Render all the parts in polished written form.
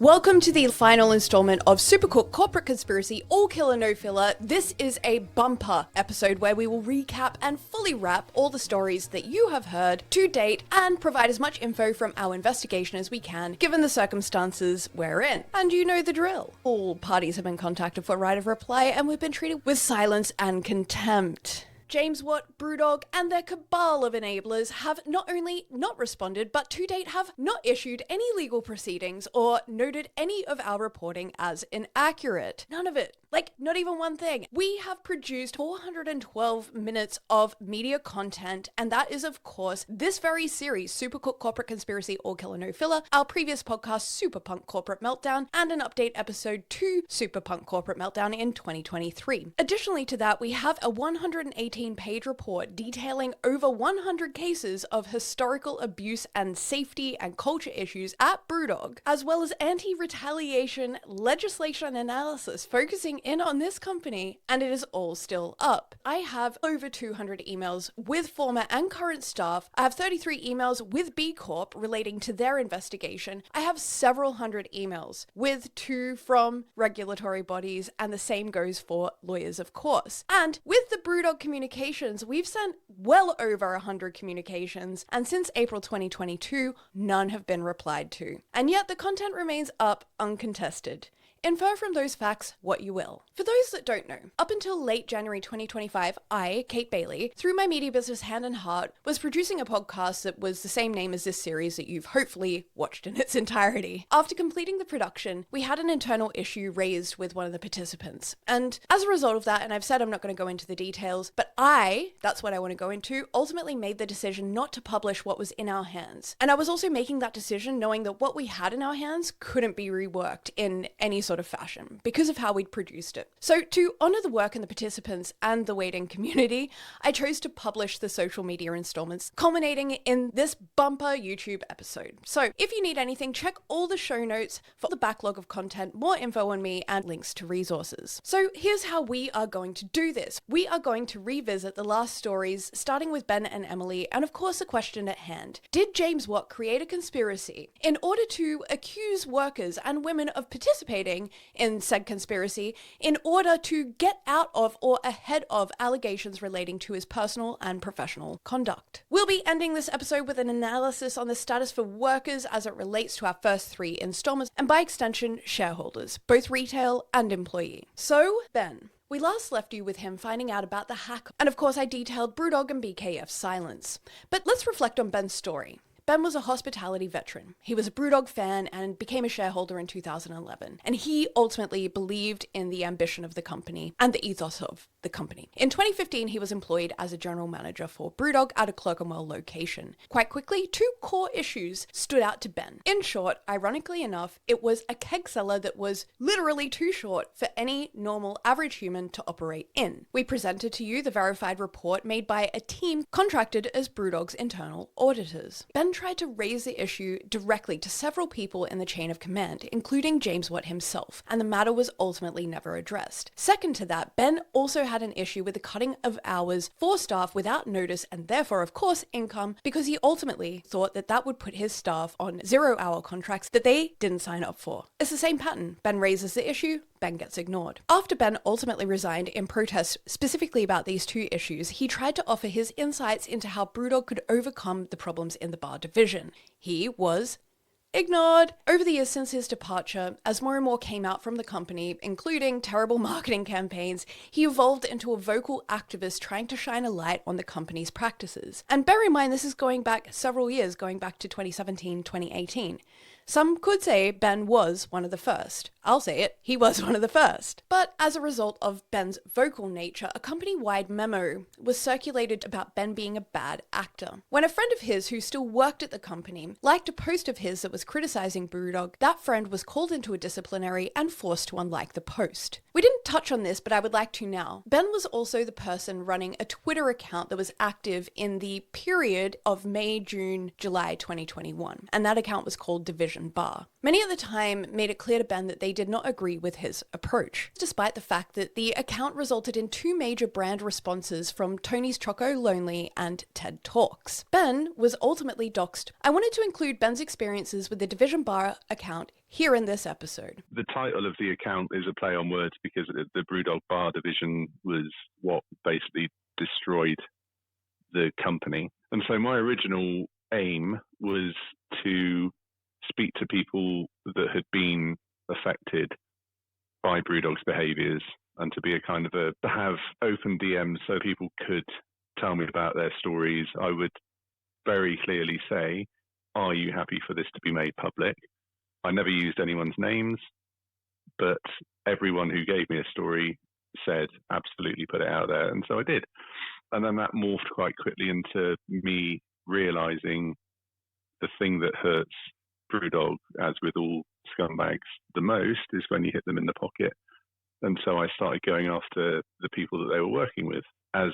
Welcome to the final installment of Supercook Corporate Conspiracy All Killer No Filler. This is a bumper episode where we will recap and fully wrap all the stories that you have heard to date and provide as much info from our investigation as we can, given the circumstances we're in. And you know the drill. All parties have been contacted for right of reply and we've been treated with silence and contempt. James Watt, BrewDog, and their cabal of enablers have not only not responded, but to date have not issued any legal proceedings or noted any of our reporting as inaccurate. None of it. Like, not even one thing. We have produced 412 minutes of media content, and that is, of course, this very series, Supercook Corporate Conspiracy All Killer No Filler, our previous podcast, Superpunk Corporate Meltdown, and an update episode to Superpunk Corporate Meltdown in 2023. Additionally to that, we have a 118-page report detailing over 100 cases of historical abuse and safety and culture issues at BrewDog, as well as anti-retaliation legislation analysis focusing in on this company, and it is all still up. I have over 200 emails with former and current staff. I have 33 emails with B Corp relating to their investigation. I have several hundred emails with two from regulatory bodies, and the same goes for lawyers, of course. And with the BrewDog communications, we've sent well over 100 communications, and since April 2022, none have been replied to. And yet the content remains up uncontested. Infer from those facts what you will. For those that don't know, up until late January 2025, I, Kate Bailey, through my media business Hand and Heart, was producing a podcast that was the same name as this series that you've hopefully watched in its entirety. After completing the production, we had an internal issue raised with one of the participants. And as a result of that, and I've said I'm not going to go into the details, but that's what I want to go into, ultimately made the decision not to publish what was in our hands. And I was also making that decision knowing that what we had in our hands couldn't be reworked in any sort of fashion because of how we'd produced it. So to honor the work and the participants and the waiting community, I chose to publish the social media installments, culminating in this bumper YouTube episode. So if you need anything, check all the show notes for the backlog of content, more info on me, and links to resources. So here's how we are going to do this. We are going to revisit the last stories, starting with Ben and Emili, and of course the question at hand. Did James Watt create a conspiracy in order to accuse workers and women of participating in said conspiracy in order to get out of or ahead of allegations relating to his personal and professional conduct? We'll be ending this episode with an analysis on the status for workers as it relates to our first three installments, and by extension, shareholders, both retail and employee. So, Ben, we last left you with him finding out about the hack, and of course I detailed BrewDog and BKF's silence. But let's reflect on Ben's story. Ben was a hospitality veteran. He was a BrewDog fan and became a shareholder in 2011. And he ultimately believed in the ambition of the company and the ethos of the company. In 2015, he was employed as a general manager for BrewDog at a Clerkenwell location. Quite quickly, two core issues stood out to Ben. In short, ironically enough, it was a keg cellar that was literally too short for any normal average human to operate in. We presented to you the verified report made by a team contracted as BrewDog's internal auditors. Ben tried to raise the issue directly to several people in the chain of command, including James Watt himself, and the matter was ultimately never addressed. Second to that, Ben also had an issue with the cutting of hours for staff without notice and therefore, of course, income, because he ultimately thought that that would put his staff on 0-hour contracts that they didn't sign up for. It's the same pattern. Ben raises the issue, Ben gets ignored. After Ben ultimately resigned in protest specifically about these two issues, he tried to offer his insights into how BrewDog could overcome the problems in the bar division. He was ignored. Over the years since his departure, as more and more came out from the company, including terrible marketing campaigns, he evolved into a vocal activist trying to shine a light on the company's practices. And bear in mind, this is going back several years, going back to 2017, 2018. Some could say Ben was one of the first. I'll say it, he was one of the first. But as a result of Ben's vocal nature, a company-wide memo was circulated about Ben being a bad actor. When a friend of his who still worked at the company liked a post of his that was criticizing BrewDog, that friend was called into a disciplinary and forced to unlike the post. We didn't touch on this, but I would like to now. Ben was also the person running a Twitter account that was active in the period of May, June, July 2021, and that account was called Division Division Bar. Many at the time made it clear to Ben that they did not agree with his approach, despite the fact that the account resulted in 2 major brand responses from Tony's Choco Lonely and TED Talks. Ben was ultimately doxxed. I wanted to include Ben's experiences with the Division Bar account here in this episode. The title of the account is a play on words because the BrewDog Bar division was what basically destroyed the company. And so my original aim was to speak to people that had been affected by BrewDog's behaviours and to be to have open DMs so people could tell me about their stories. I would very clearly say, are you happy for this to be made public? I never used anyone's names, but everyone who gave me a story said, absolutely put it out there. And so I did. And then that morphed quite quickly into me realizing the thing that hurts BrewDog, as with all scumbags, the most is when you hit them in the pocket. And so I started going after the people that they were working with. As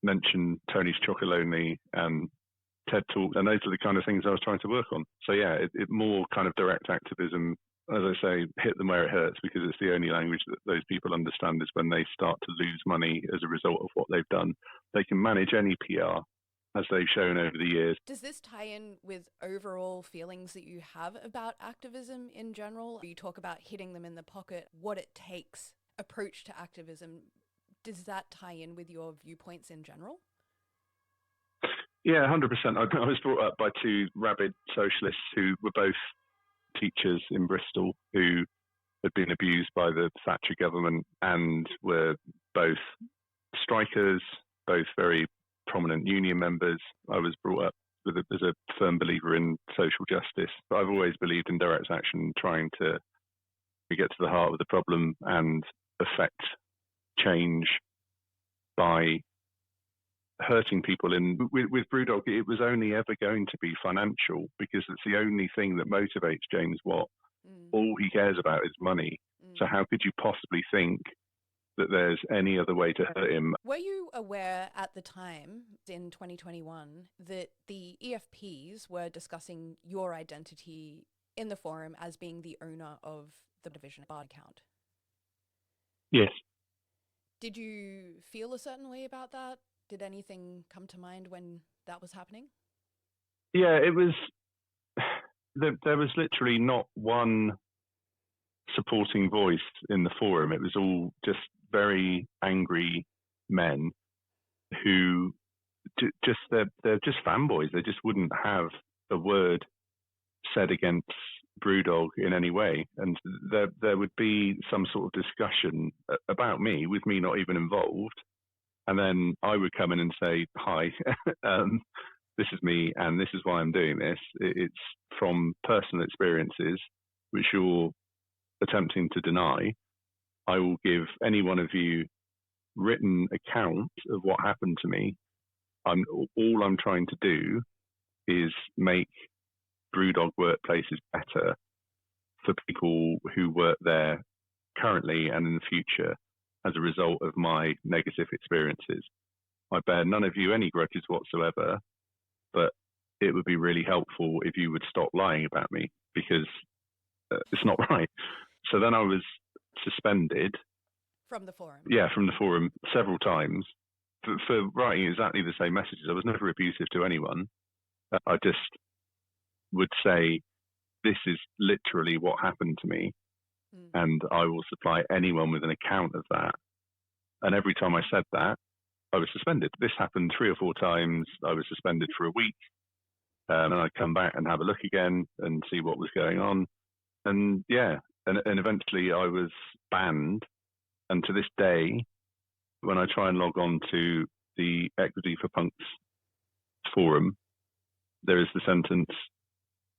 mentioned, Tony's Chocolonely and TED Talks, and those are the kind of things I was trying to work on. So yeah, it more kind of direct activism, as I say, hit them where it hurts, because it's the only language that those people understand is when they start to lose money as a result of what they've done. They can manage any PR, as they've shown over the years. Does this tie in with overall feelings that you have about activism in general? You talk about hitting them in the pocket, what it takes approach to activism. Does that tie in with your viewpoints in general? Yeah, 100%. I was brought up by 2 rabid socialists who were both teachers in Bristol who had been abused by the Thatcher government and were both strikers, both very prominent union members. I was brought up as a firm believer in social justice. But I've always believed in direct action, trying to get to the heart of the problem and affect change by hurting people. And with BrewDog, it was only ever going to be financial, because it's the only thing that motivates James Watt. All he cares about is money. So how could you possibly think that there's any other way to hurt him? Were you aware at the time, in 2021, that the EFPs were discussing your identity in the forum as being the owner of the Division Bar account? Yes. Did you feel a certain way about that? Did anything come to mind when that was happening? Yeah, it was. There was literally not one supporting voice in the forum. It was all just very angry men who they're just fanboys. They just wouldn't have a word said against BrewDog in any way. And there would be some sort of discussion about me, with me not even involved. And then I would come in and say, hi, this is me, and this is why I'm doing this. It's from personal experiences, which you're attempting to deny. I will give any one of you written accounts of what happened to me. All I'm trying to do is make BrewDog workplaces better for people who work there currently and in the future as a result of my negative experiences. I bear none of you any grudges whatsoever, but it would be really helpful if you would stop lying about me, because it's not right. So then I was suspended. From the forum? Yeah, from the forum several times for writing exactly the same messages. I was never abusive to anyone. I just would say, this is literally what happened to me, and I will supply anyone with an account of that. And every time I said that, I was suspended. This happened 3 or 4 times. I was suspended for a week, and I'd come back and have a look again and see what was going on. And yeah, and eventually I was banned. And to this day, when I try and log on to the Equity for Punks forum, there is the sentence,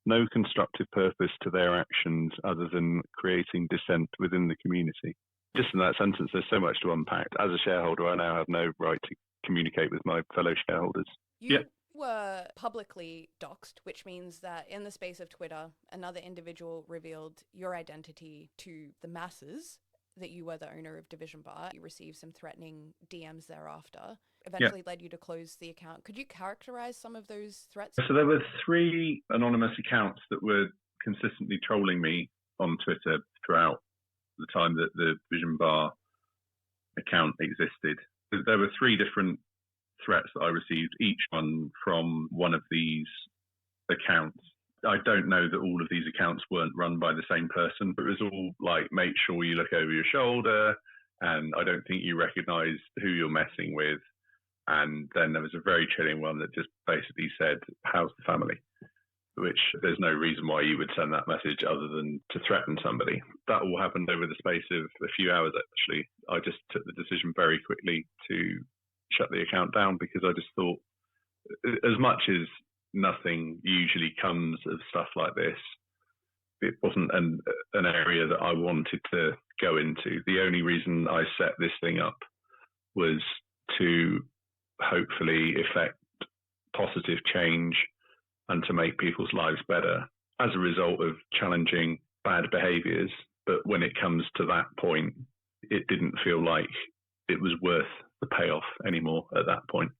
no constructive purpose to their actions other than creating dissent within the community. Just in that sentence, there's so much to unpack. As a shareholder, I now have no right to communicate with my fellow shareholders. You were publicly doxxed, which means that in the space of Twitter, another individual revealed your identity to the masses, that you were the owner of Division Bar. You received some threatening DMs thereafter, eventually led you to close the account. Could you characterize some of those threats? So there were 3 anonymous accounts that were consistently trolling me on Twitter throughout the time that the Vision Bar account existed. There were 3 different threats that I received, each one from one of these accounts. I don't know that all of these accounts weren't run by the same person, but it was all like, make sure you look over your shoulder, and I don't think you recognize who you're messing with. And then there was a very chilling one that just basically said, how's the family? Which there's no reason why you would send that message other than to threaten somebody. That all happened over the space of a few hours, actually. I just took the decision very quickly to shut the account down, because I just thought, as much as nothing usually comes of stuff like this, it wasn't an area that I wanted to go into. The only reason I set this thing up was to hopefully effect positive change and to make people's lives better as a result of challenging bad behaviors. But when it comes to that point, it didn't feel like it was worth the payoff anymore at that point.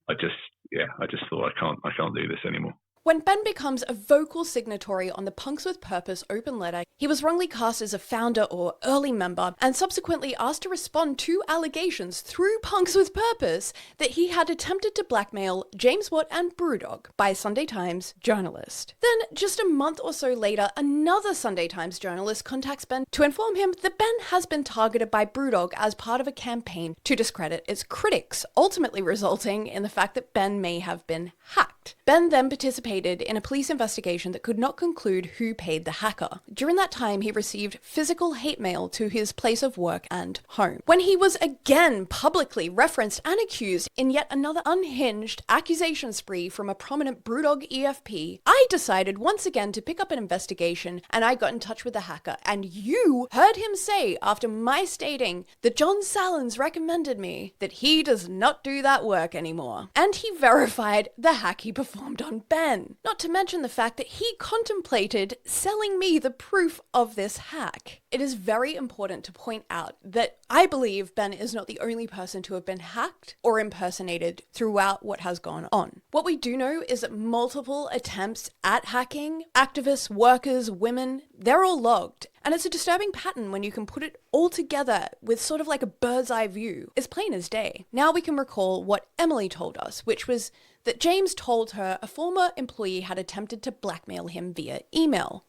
I just thought I can't do this anymore. When Ben becomes a vocal signatory on the Punks with Purpose open letter, he was wrongly cast as a founder or early member, and subsequently asked to respond to allegations through Punks with Purpose that he had attempted to blackmail James Watt and BrewDog by a Sunday Times journalist. Then, just a month or so later, another Sunday Times journalist contacts Ben to inform him that Ben has been targeted by BrewDog as part of a campaign to discredit its critics, ultimately resulting in the fact that Ben may have been hacked. Ben then participated in a police investigation that could not conclude who paid the hacker. During that time, he received physical hate mail to his place of work and home. When he was again publicly referenced and accused in yet another unhinged accusation spree from a prominent BrewDog EFP, I decided once again to pick up an investigation, and I got in touch with the hacker. And you heard him say, after my stating that John Salins recommended me, that he does not do that work anymore. And he verified the hack he performed on Ben. Not to mention the fact that he contemplated selling me the proof of this hack. It is very important to point out that I believe Ben is not the only person to have been hacked or impersonated throughout what has gone on. What we do know is that multiple attempts at hacking, activists, workers, women, they're all logged. And it's a disturbing pattern when you can put it all together with sort of like a bird's eye view. It's plain as day. Now we can recall what Emili told us, which was that James told her a former employee had attempted to blackmail him via email.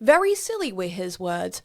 Very silly were his words.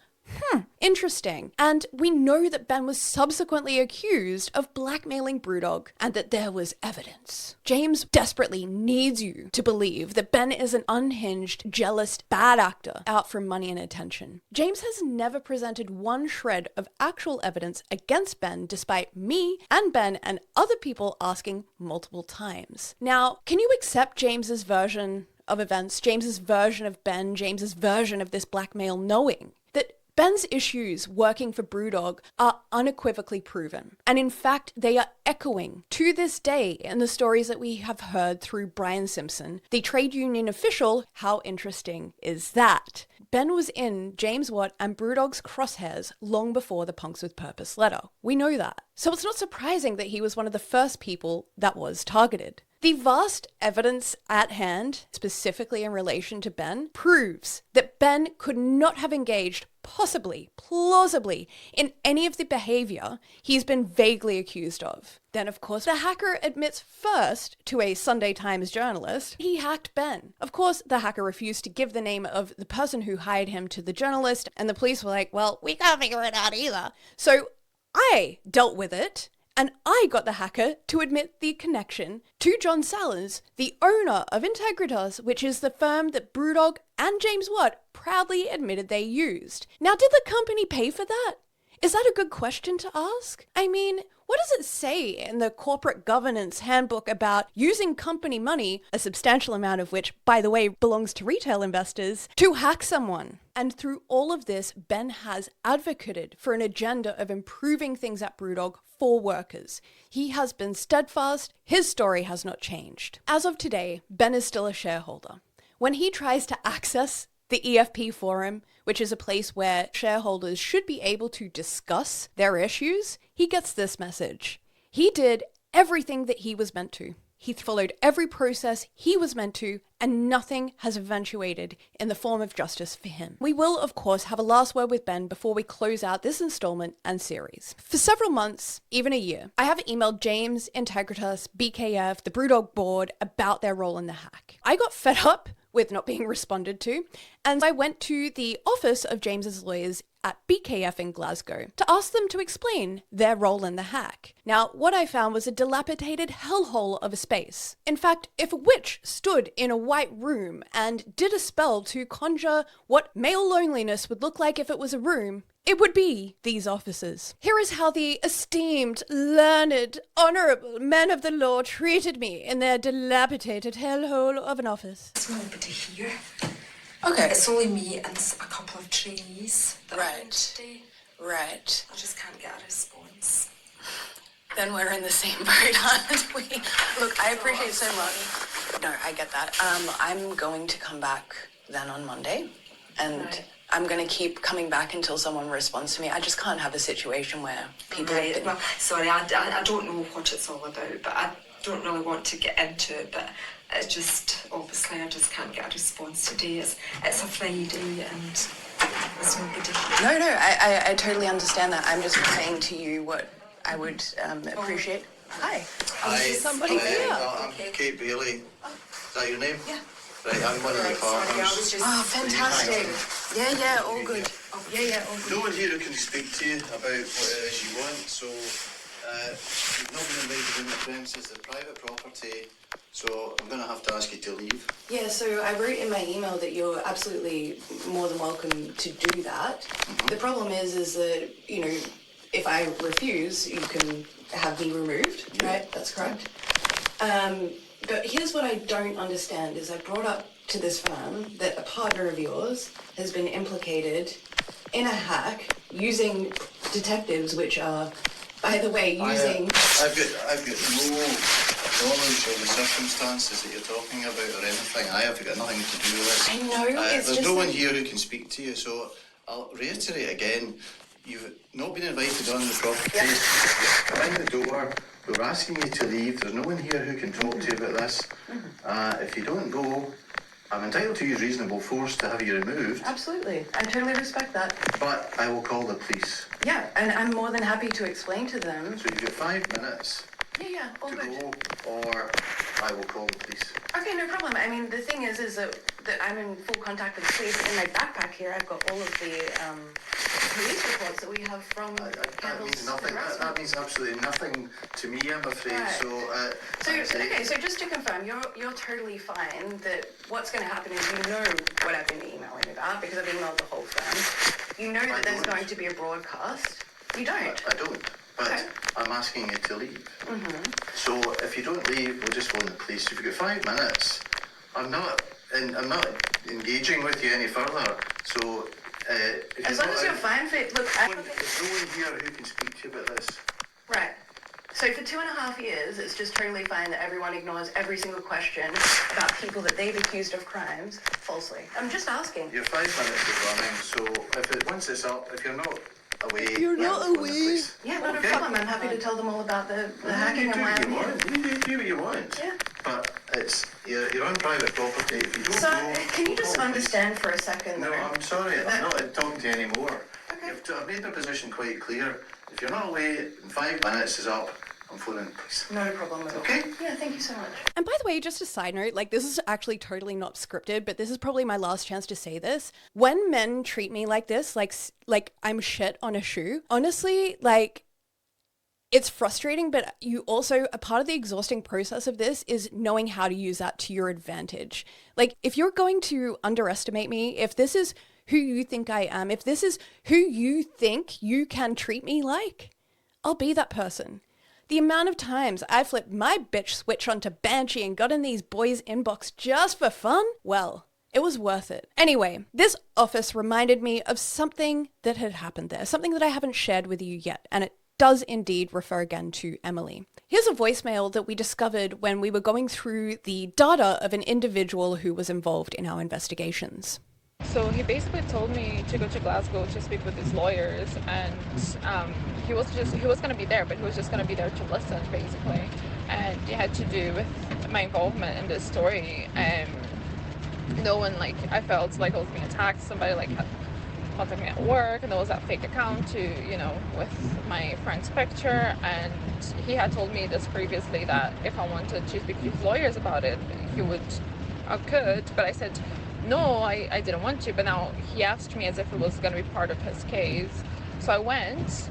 Interesting. And we know that Ben was subsequently accused of blackmailing BrewDog and that there was evidence. James desperately needs you to believe that Ben is an unhinged, jealous, bad actor out for money and attention. James has never presented one shred of actual evidence against Ben, despite me and Ben and other people asking multiple times. Now, can you accept James's version of events, James's version of Ben, James's version of this blackmail, knowing that Ben's issues working for BrewDog are unequivocally proven. And in fact, they are echoing to this day in the stories that we have heard through Brian Simpson, the trade union official. How interesting is that? Ben was in James Watt and BrewDog's crosshairs long before the Punks with Purpose letter. We know that. So it's not surprising that he was one of the first people that was targeted. The vast evidence at hand, specifically in relation to Ben, proves that Ben could not have engaged possibly, plausibly, in any of the behavior he's been vaguely accused of. Then, of course, the hacker admits first to a Sunday Times journalist he hacked Ben. Of course, the hacker refused to give the name of the person who hired him to the journalist, and the police were like, well, we can't figure it out either. So I dealt with it, and I got the hacker to admit the connection to John Salins, the owner of Integritas, which is the firm that BrewDog and James Watt proudly admitted they used. Now, did the company pay for that? Is that a good question to ask? I mean, what does it say in the corporate governance handbook about using company money, a substantial amount of which, by the way, belongs to retail investors, to hack someone? And through all of this, Ben has advocated for an agenda of improving things at BrewDog for workers. He has been steadfast. His story has not changed. As of today, Ben is still a shareholder. When he tries to access the EFP forum, which is a place where shareholders should be able to discuss their issues, he gets this message. He did everything that he was meant to. he followed every process he was meant to, and nothing has eventuated in the form of justice for him. We will, of course, have a last word with Ben before we close out this installment and series. For several months, even a year, I have emailed James, Integritas, BKF, the BrewDog board about their role in the hack. I got fed up with not being responded to, and I went to the office of James's lawyers at BKF in Glasgow to ask them to explain their role in the hack. Now, what I found was a dilapidated hellhole of a space. In fact, if a witch stood in a white room and did a spell to conjure what male loneliness would look like if it was a room, it would be these offices. Here is how the esteemed, learned, honourable men of the law treated me in their dilapidated hellhole of an office. It's nobody here. Okay. It's only me and a couple of trainees that are in today. Right. I just can't get a response. Then we're in the same boat, aren't we? Look, I appreciate so much. No, I get that. I'm going to come back then on Monday, and Right. I'm going to keep coming back until someone responds to me. I just can't have a situation where people... Right. Well, sorry, I don't know what it's all about, but I don't really want to get into it, but it's just, obviously, I just can't get a response today. It's a Friday and there's nobody. No, I totally understand that. I'm just saying to you what I would appreciate. Hi. Hi, somebody here. I'm Kate Bailey. Is that your name? Yeah. Right, I'm one of the Sorry, I partners. was just... Oh, fantastic. Yeah, all good. Yeah, all good. No one here who can speak to you about what it is you want, so you've not been invited in the premises, they're private property, so I'm going to have to ask you to leave. Yeah, so I wrote in my email that you're absolutely more than welcome to do that. Mm-hmm. The problem is that, you know, if I refuse, you can have me removed, right? That's correct. But here's what I don't understand is I brought up to this firm that a partner of yours has been implicated in a hack using detectives, which are, by the way, using... I've got no knowledge of the circumstances that you're talking about or anything. I have got nothing to do with this. I know, it's there's just no one that- here who can speak to you, so I'll reiterate again, you've not been invited on the property. You're in the door, we're asking you to leave, there's no one here who can talk to you about this. If you don't go, I'm entitled to use reasonable force to have you removed, Absolutely. I totally respect that. but I will call the police. Yeah, and I'm more than happy to explain to them. So you've got 5 minutes Yeah, all to good. go, or I will call the police. Okay, no problem. I mean, the thing is that I'm in full contact with the police. In my backpack here, I've got all of the police reports that we have from That Campbell's means nothing. That harassment. means absolutely nothing to me, I'm afraid. Right. So, So just to confirm, you're totally fine that what's going to happen is you know what I've been emailing about because I've emailed the whole firm. You know that there's don't. going to be a broadcast. You don't. I don't. But Okay. I'm asking you to leave. So if you don't leave, we'll just phone the police. If you've got 5 minutes, I'm not engaging with you any further. So if As long as you're fine for it. Look, there's no one here who can speak to you about this. Right. So for 2.5 years, it's just totally fine that everyone ignores every single question about people that they've accused of crimes falsely. I'm just asking. Your 5 minutes is running. So once it's up, if you're not away, You're not we'll phone the away. police. Yeah, not Okay. a problem. I'm happy to tell them all about the hacking You and do why what I'm you here. want. You do what you want. Yeah. But you're on private property. If you don't So, go, can you just call the police. understand for a second, No, though? I'm sorry. I'm not talking to you anymore. Okay. I've made my position quite clear. If you're not away, 5 minutes is up. I'm phoning the police. No problem at all. Okay. Yeah, thank you so much. And by the way, just a side note, like this is actually totally not scripted, but this is probably my last chance to say this. When men treat me like this, like I'm shit on a shoe, honestly, like it's frustrating, but you also, a part of the exhausting process of this is knowing how to use that to your advantage. Like if you're going to underestimate me, if this is who you think I am, if this is who you think you can treat me like, I'll be that person. The amount of times I flipped my bitch switch onto Banshee and got in these boys' inbox just for fun, well, it was worth it. Anyway, this office reminded me of something that had happened there, something that I haven't shared with you yet, and it does indeed refer again to Emili. Here's a voicemail that we discovered when we were going through the data of an individual who was involved in our investigations. So he basically told me to go to Glasgow to speak with his lawyers, and he was going to be there, but he was just going to be there to listen, basically. and it had to do with my involvement in this story. No one, like, I felt like I was being attacked. Somebody like had contacted me at work, and there was that fake account with my friend's picture, and he had told me this previously, that if I wanted to speak to his lawyers about it, I could, but I said no, I didn't want to. But now he asked me as if it was going to be part of his case, so I went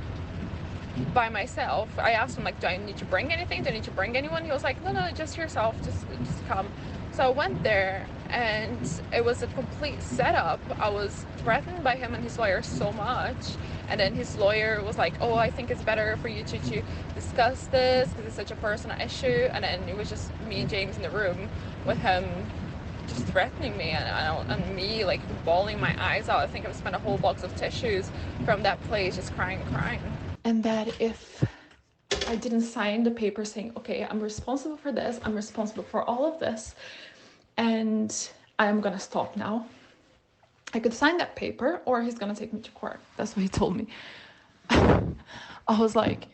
by myself. I asked him, like, do I need to bring anything? Do I need to bring anyone? He was like, no, just yourself, just come. So I went there, and it was a complete setup. I was threatened by him and his lawyer so much, and then his lawyer was like, oh, I think it's better for you to discuss this because it's such a personal issue. And then it was just me and James in the room with him just threatening me, and me like bawling my eyes out. I think I've spent a whole box of tissues from that place just crying. And that if I didn't sign the paper saying, okay, I'm responsible for this, I'm responsible for all of this, and I'm gonna stop now, I could sign that paper or he's gonna take me to court. That's what he told me. I was like,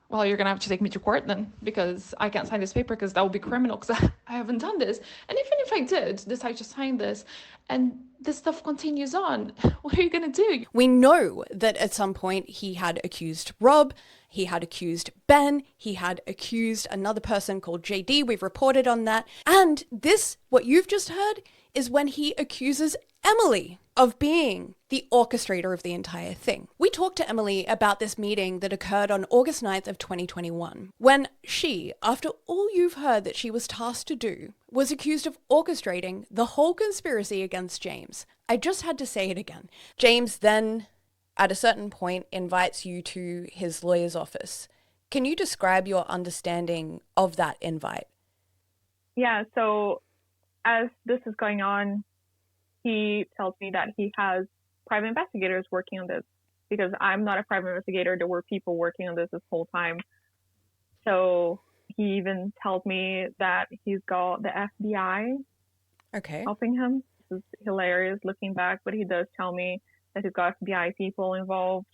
well, you're gonna have to take me to court then, because I can't sign this paper because that would be criminal, because I haven't done this. And even if I did decide to sign this and this stuff continues on, what are you gonna do? We know that at some point he had accused Rob, he had accused Ben, he had accused another person called JD. We've reported on that. And this, what you've just heard, is when he accuses Emili of being the orchestrator of the entire thing. We talked to Emili about this meeting that occurred on August 9th of 2021, when she, after all you've heard that she was tasked to do, was accused of orchestrating the whole conspiracy against James. I just had to say it again. James then, at a certain point, invites you to his lawyer's office. Can you describe your understanding of that invite? Yeah, so as this is going on, he tells me that he has private investigators working on this, because I'm not a private investigator. There were people working on this whole time. So he even tells me that he's got the FBI helping him. This is hilarious looking back, but he does tell me that he's got FBI people involved.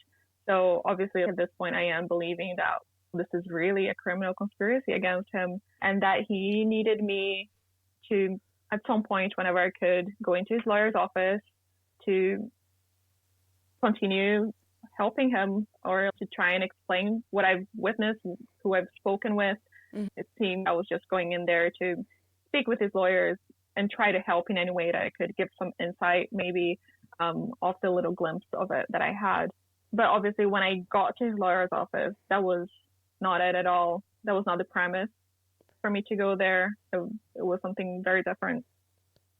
So obviously at this point, I am believing that this is really a criminal conspiracy against him, and that he needed me to, at some point, whenever I could, go into his lawyer's office to continue helping him, or to try and explain what I've witnessed, who I've spoken with. Mm-hmm. It seemed I was just going in there to speak with his lawyers and try to help in any way that I could, give some insight, maybe off the little glimpse of it that I had. But obviously when I got to his lawyer's office, that was not it at all. That was not the premise for me to go there. It was something very different.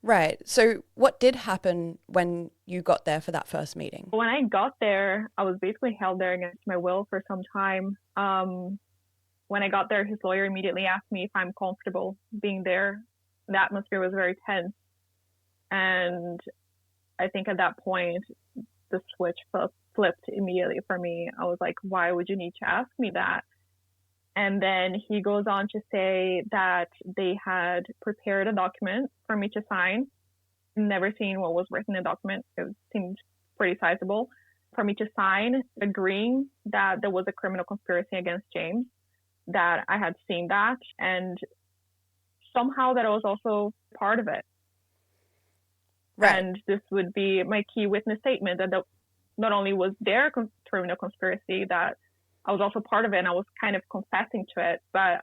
Right. So what did happen when you got there for that first meeting? When I got there, I was basically held there against my will for some time. When I got there, his lawyer immediately asked me if I'm comfortable being there. The atmosphere was very tense. And I think at that point, the switch flipped immediately for me. I was like, why would you need to ask me that? And then he goes on to say that they had prepared a document for me to sign. Never seen what was written in the document. It seemed pretty sizable. For me to sign, agreeing that there was a criminal conspiracy against James, that I had seen that, and somehow that I was also part of it. Right. And this would be my key witness statement, that not only was there a criminal conspiracy, that I was also part of it, and I was kind of confessing to it. But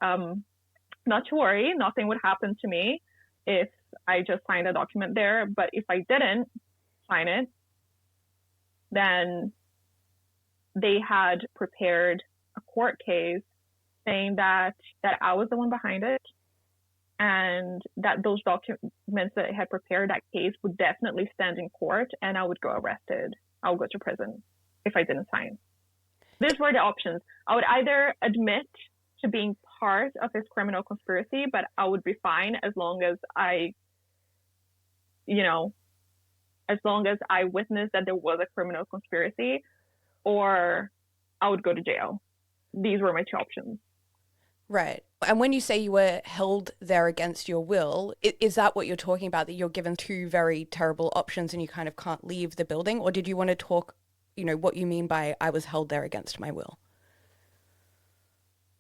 not to worry, nothing would happen to me if I just signed a document there. But if I didn't sign it, then they had prepared a court case saying that I was the one behind it, and that those documents that I had prepared, that case would definitely stand in court, and I would go arrested. I would go to prison if I didn't sign. These were the options. I would either admit to being part of this criminal conspiracy, but I would be fine as long as I witnessed that there was a criminal conspiracy, or I would go to jail. These were my two options. Right. And when you say you were held there against your will, is that what you're talking about, that you're given two very terrible options and you kind of can't leave the building? Or did you want to talk, what you mean by I was held there against my will?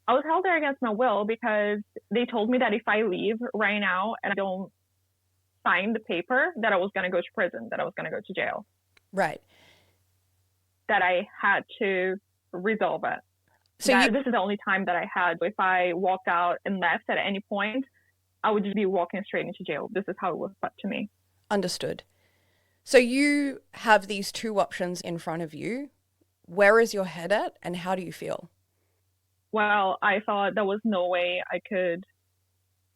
I was held there against my will because they told me that if I leave right now and I don't sign the paper, that I was going to go to prison, that I was going to go to jail. Right. That I had to resolve it. So This is the only time that I had. If I walked out and left at any point, I would just be walking straight into jail. This is how it was put to me. Understood. So you have these two options in front of you. Where is your head at and how do you feel? Well, I thought there was no way I could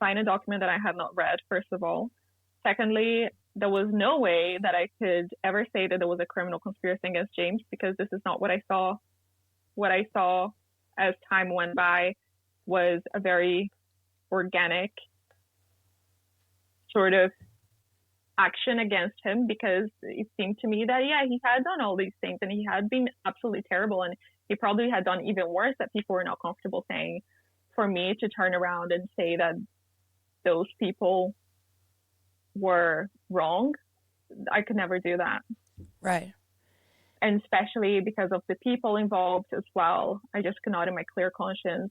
sign a document that I had not read, first of all. Secondly, there was no way that I could ever say that there was a criminal conspiracy against James because this is not what I saw. What I saw as time went by was a very organic sort of action against him because it seemed to me that, yeah, he had done all these things and he had been absolutely terrible and he probably had done even worse that people were not comfortable saying. For me to turn around and say that those people were wrong, I could never do that. Right. And especially because of the people involved as well. I just could not in my clear conscience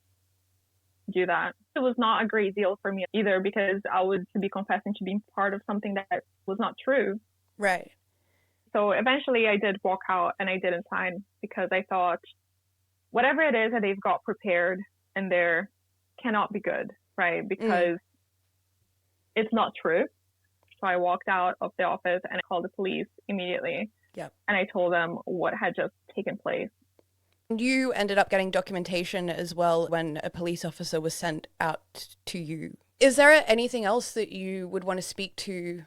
do that. It was not a great deal for me either because I would be confessing to being part of something that was not true. Right. So eventually I did walk out and I didn't sign because I thought whatever it is that they've got prepared in there cannot be good, right? Because it's not true. So I walked out of the office and I called the police immediately. Yep. And I told them what had just taken place. You ended up getting documentation as well when a police officer was sent out to you. Is there anything else that you would want to speak to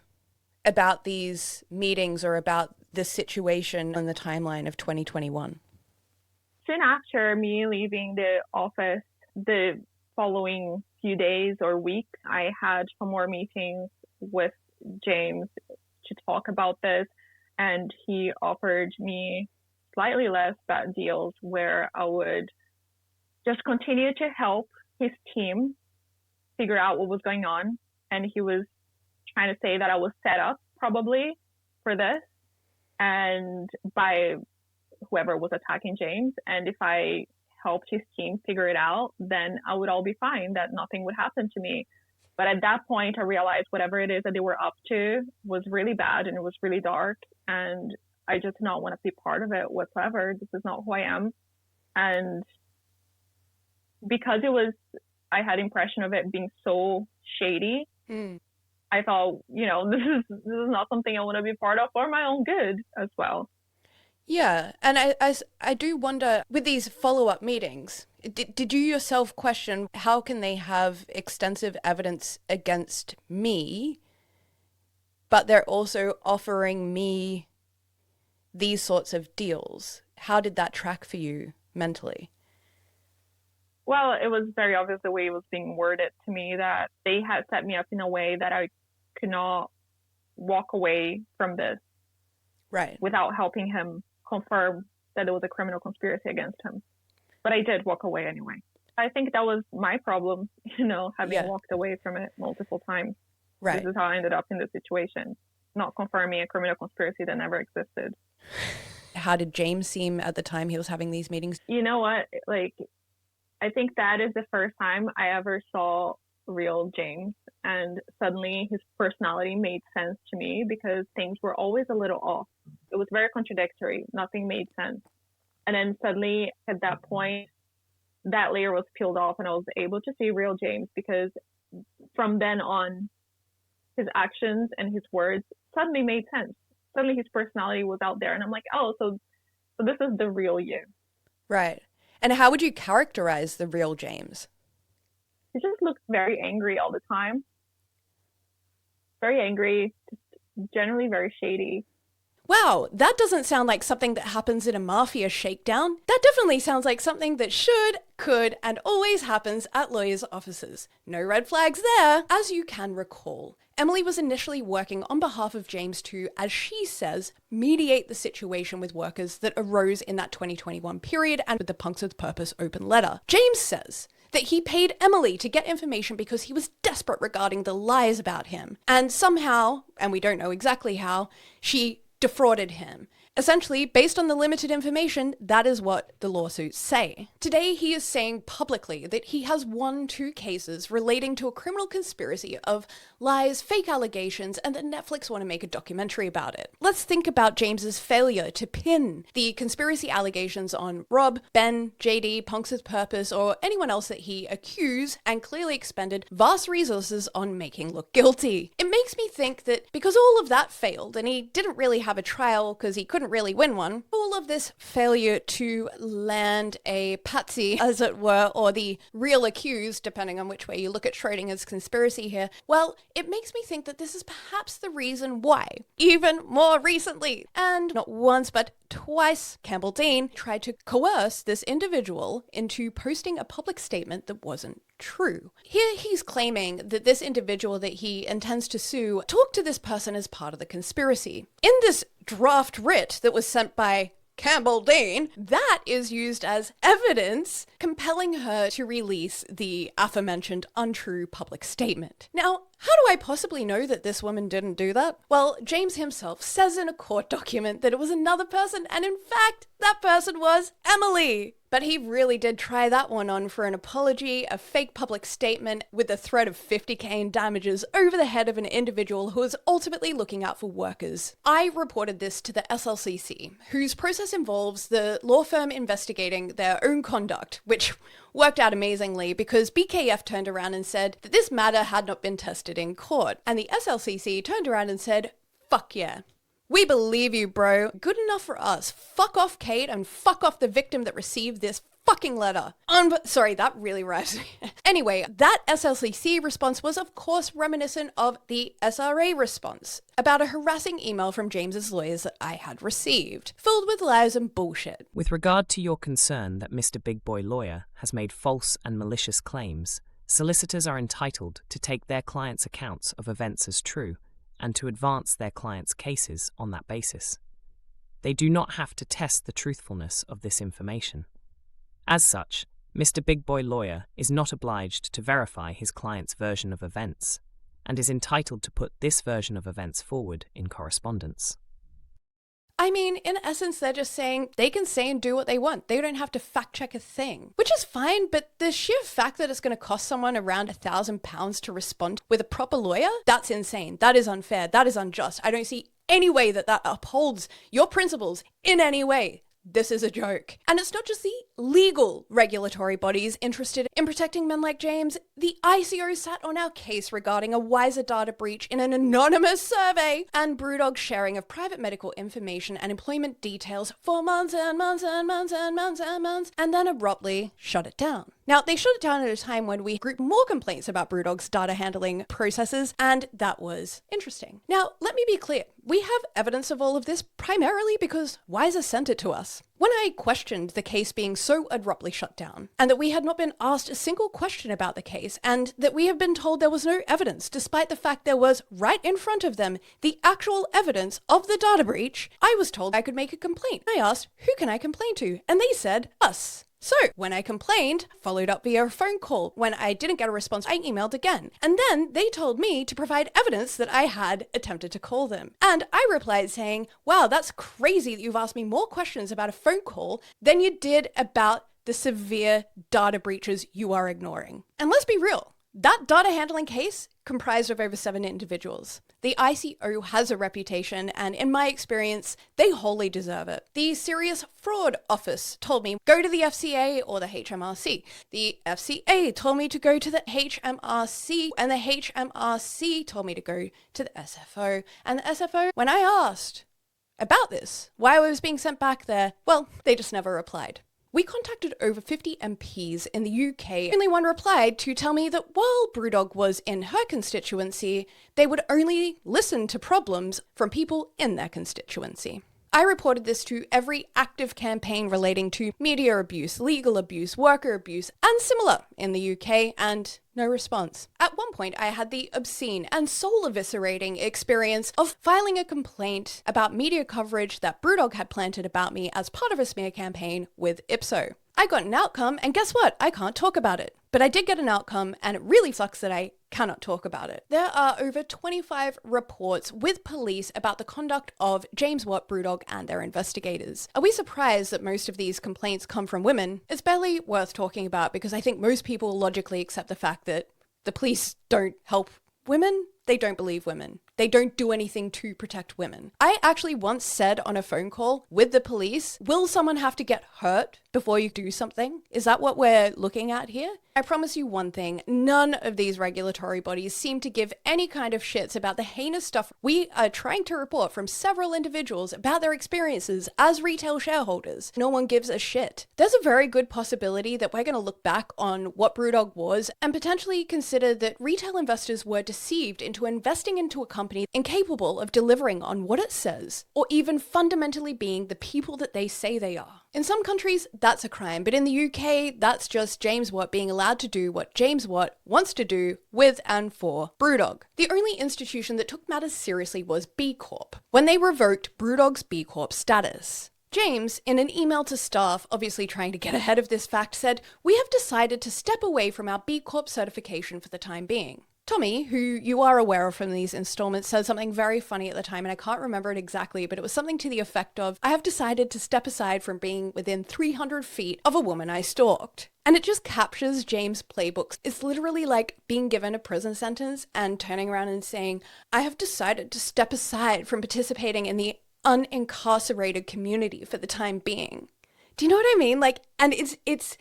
about these meetings or about the situation on the timeline of 2021? Soon after me leaving the office, the following few days or weeks, I had some more meetings with James to talk about this, and he offered me slightly less bad deals where I would just continue to help his team figure out what was going on. And he was trying to say that I was set up probably for this and by whoever was attacking James. And if I helped his team figure it out, then I would all be fine, that nothing would happen to me. But at that point, I realized whatever it is that they were up to was really bad and it was really dark. And I just did not want to be part of it whatsoever. This is not who I am. And because I had impression of it being so shady, I thought, this is not something I want to be part of for my own good as well. Yeah, and I do wonder, with these follow-up meetings, did you yourself question how can they have extensive evidence against me, but they're also offering me these sorts of deals? How did that track for you mentally? Well, it was very obvious the way it was being worded to me that they had set me up in a way that I could not walk away from this without helping him confirm that there was a criminal conspiracy against him. But I did walk away anyway. I think that was my problem, having walked away from it multiple times. Right. This is how I ended up in this situation, not confirming a criminal conspiracy that never existed. How did James seem at the time he was having these meetings? You know what? I think that is the first time I ever saw real James, and suddenly his personality made sense to me because things were always a little off. It was very contradictory. Nothing made sense. And then suddenly at that point, that layer was peeled off and I was able to see real James because from then on, his actions and his words suddenly made sense. Suddenly his personality was out there and I'm like, oh, so this is the real you. Right. And how would you characterize the real James? He just looked very angry all the time. Very angry, just generally very shady. Wow, that doesn't sound like something that happens in a mafia shakedown. That definitely sounds like something that should, could, and always happens at lawyers' offices. No red flags there. As you can recall, Emili was initially working on behalf of James to, as she says, mediate the situation with workers that arose in that 2021 period and with the Punks with Purpose open letter. James says that he paid Emili to get information because he was desperate regarding the lies about him. And somehow, and we don't know exactly how, she defrauded him. Essentially, based on the limited information, that is what the lawsuits say. Today, he is saying publicly that he has won 2 cases relating to a criminal conspiracy of lies, fake allegations, and that Netflix want to make a documentary about it. Let's think about James's failure to pin the conspiracy allegations on Rob, Ben, JD, Punks with Purpose, or anyone else that he accused and clearly expended vast resources on making look guilty. It makes me think that because all of that failed and he didn't really have a trial because he couldn't really win one, all of this failure to land a patsy, as it were, or the real accused, depending on which way you look at Schrodinger's conspiracy here, well, it makes me think that this is perhaps the reason why, even more recently, and not once but twice, Campbell Dean tried to coerce this individual into posting a public statement that wasn't true. Here he's claiming that this individual that he intends to sue talked to this person as part of the conspiracy. In this draft writ that was sent by Campbell Dean, that is used as evidence compelling her to release the aforementioned untrue public statement. Now, how do I possibly know that this woman didn't do that? Well, James himself says in a court document that it was another person, and in fact, that person was Emili. But he really did try that one on for an apology, a fake public statement with the threat of $50,000 in damages over the head of an individual who was ultimately looking out for workers. I reported this to the SLCC, whose process involves the law firm investigating their own conduct, which worked out amazingly because BKF turned around and said that this matter had not been tested in court. And the SLCC turned around and said, fuck yeah. We believe you, bro. Good enough for us. Fuck off, Kate, and fuck off the victim that received this fucking letter. Sorry, that really rhymes. Anyway, that SLCC response was of course reminiscent of the SRA response about a harassing email from James's lawyers that I had received, filled with lies and bullshit. With regard to your concern that Mr. Big Boy Lawyer has made false and malicious claims, solicitors are entitled to take their clients' accounts of events as true and to advance their clients' cases on that basis. They do not have to test the truthfulness of this information. As such, Mr. Big Boy Lawyer is not obliged to verify his client's version of events, and is entitled to put this version of events forward in correspondence. I mean, in essence, they're just saying they can say and do what they want. They don't have to fact check a thing, which is fine. But the sheer fact that it's going to cost someone around £1,000 to respond with a proper lawyer, that's insane. That is unfair. That is unjust. I don't see any way that that upholds your principles in any way. This is a joke. And it's not just the legal regulatory bodies interested in protecting men like James. The ICO sat on our case regarding a Wiser data breach in an anonymous survey and BrewDog sharing of private medical information and employment details for months and months and months and months and months, and then abruptly shut it down. Now, they shut it down at a time when we grouped more complaints about BrewDog's data handling processes, and that was interesting. Now, let me be clear. We have evidence of all of this primarily because Wiser sent it to us. When I questioned the case being so abruptly shut down, and that we had not been asked a single question about the case, and that we have been told there was no evidence, despite the fact there was, right in front of them, the actual evidence of the data breach, I was told I could make a complaint. I asked, who can I complain to? And they said, us. So, when I complained, followed up via a phone call. When I didn't get a response, I emailed again. And then they told me to provide evidence that I had attempted to call them. And I replied saying, wow, that's crazy that you've asked me more questions about a phone call than you did about the severe data breaches you are ignoring. And let's be real. That data handling case comprised of over 7 individuals. The ICO has a reputation, and in my experience, they wholly deserve it. The Serious Fraud Office told me, go to the FCA or the HMRC. The FCA told me to go to the HMRC, and the HMRC told me to go to the SFO. And the SFO, when I asked about this, why I was being sent back there, well, they just never replied. We contacted over 50 MPs in the UK. Only one replied to tell me that while BrewDog was in her constituency, they would only listen to problems from people in their constituency. I reported this to every active campaign relating to media abuse, legal abuse, worker abuse, and similar in the UK, and no response. At one point, I had the obscene and soul-eviscerating experience of filing a complaint about media coverage that BrewDog had planted about me as part of a smear campaign with Ipso. I got an outcome, and guess what? I can't talk about it. But I did get an outcome, and it really sucks that I cannot talk about it. There are over 25 reports with police about the conduct of James Watt, BrewDog, and their investigators. Are we surprised that most of these complaints come from women? It's barely worth talking about because I think most people logically accept the fact that the police don't help women. They don't believe women. They don't do anything to protect women. I actually once said on a phone call with the police, will someone have to get hurt before you do something? Is that what we're looking at here? I promise you one thing, none of these regulatory bodies seem to give any kind of shits about the heinous stuff we are trying to report from several individuals about their experiences as retail shareholders. No one gives a shit. There's a very good possibility that we're going to look back on what BrewDog was and potentially consider that retail investors were deceived into investing into a company incapable of delivering on what it says, or even fundamentally being the people that they say they are. In some countries, that's a crime, but in the UK, that's just James Watt being allowed to do what James Watt wants to do with and for BrewDog. The only institution that took matters seriously was B Corp, when they revoked BrewDog's B Corp status. James, in an email to staff, obviously trying to get ahead of this fact, said, "We have decided to step away from our B Corp certification for the time being." Tommy, who you are aware of from these installments, said something very funny at the time, and I can't remember it exactly, but it was something to the effect of, "I have decided to step aside from being within 300 feet of a woman I stalked." And it just captures James' playbooks. It's literally like being given a prison sentence and turning around and saying, "I have decided to step aside from participating in the unincarcerated community for the time being." Do you know what I mean? Like, and it's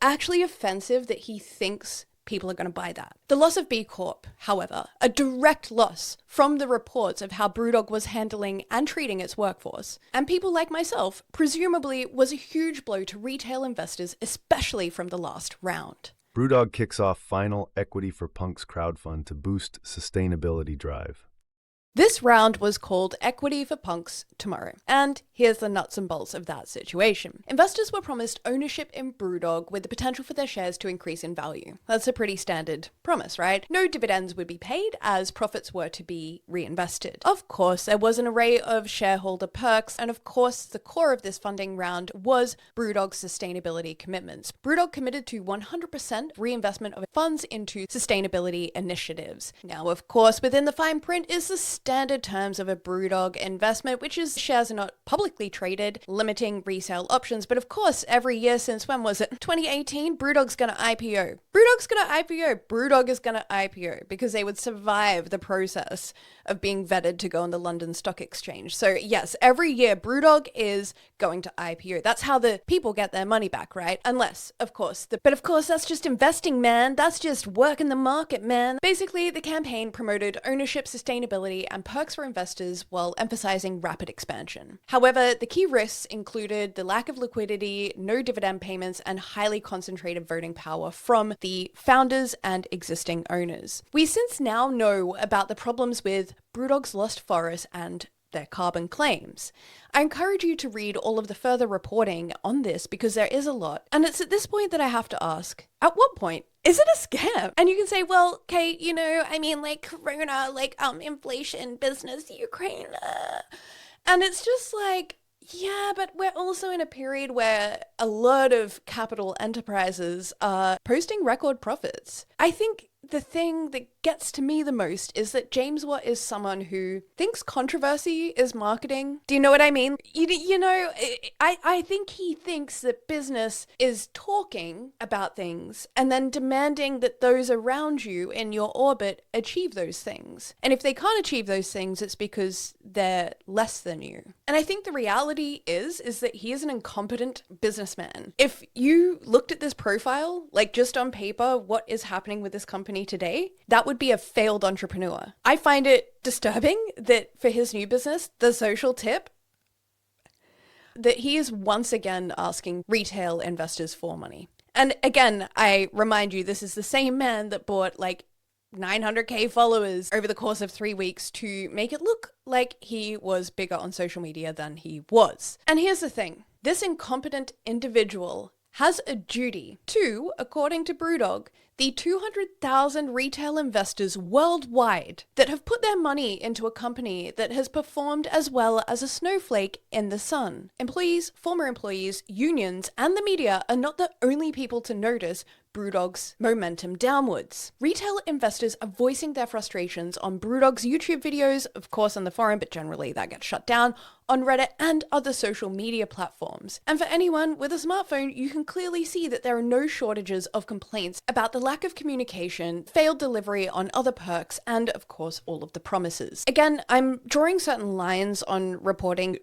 actually offensive that he thinks people are going to buy that. The loss of B Corp, however, a direct loss from the reports of how BrewDog was handling and treating its workforce, and people like myself, presumably was a huge blow to retail investors, especially from the last round. BrewDog kicks off final Equity for Punks crowdfund to boost sustainability drive. This round was called Equity for Punks Tomorrow, and here's the nuts and bolts of that situation. Investors were promised ownership in BrewDog with the potential for their shares to increase in value. That's a pretty standard promise, right? No dividends would be paid as profits were to be reinvested. Of course, there was an array of shareholder perks, and of course, the core of this funding round was BrewDog's sustainability commitments. BrewDog committed to 100% reinvestment of funds into sustainability initiatives. Now, of course, within the fine print is the standard terms of a BrewDog investment, which is shares are not publicly traded, limiting resale options. But of course, every year since when was it? 2018, BrewDog's gonna IPO. BrewDog's gonna IPO. BrewDog is gonna IPO because they would survive the process of being vetted to go on the London Stock Exchange. So yes, every year BrewDog is going to IPO. That's how the people get their money back, right? Unless, of course, but of course that's just investing, man. That's just working the market, man. Basically, the campaign promoted ownership, sustainability, and perks for investors while emphasizing rapid expansion. However, the key risks included the lack of liquidity, no dividend payments, and highly concentrated voting power from the founders and existing owners. We since now know about the problems with BrewDog's lost forest and their carbon claims. I encourage you to read all of the further reporting on this because there is a lot. And it's at this point that I have to ask, at what point is it a scam? And you can say, well, Kate, you know, I mean, like Corona, like inflation, business, Ukraine. And it's just like, yeah, but we're also in a period where a lot of capital enterprises are posting record profits. I think the thing that gets to me the most is that James Watt is someone who thinks controversy is marketing. Do you know what I mean? You know, I think he thinks that business is talking about things and then demanding that those around you in your orbit achieve those things. And if they can't achieve those things, it's because they're less than you. And I think the reality is that he is an incompetent businessman. If you looked at this profile, like just on paper, what is happening with this company today, that would be a failed entrepreneur. I find it disturbing that for his new business, The Social Tip, that he is once again asking retail investors for money. And again, I remind you, this is the same man that bought like 900k followers over the course of 3 weeks to make it look like he was bigger on social media than he was. And here's the thing, this incompetent individual has a duty to, according to BrewDog, the 200,000 retail investors worldwide that have put their money into a company that has performed as well as a snowflake in the sun. Employees, former employees, unions, and the media are not the only people to notice BrewDog's momentum downwards. Retail investors are voicing their frustrations on BrewDog's YouTube videos, of course on the forum, but generally that gets shut down, on Reddit and other social media platforms. And for anyone with a smartphone, you can clearly see that there are no shortages of complaints about the lack of communication, failed delivery on other perks, and of course all of the promises. Again, I'm drawing certain lines on reporting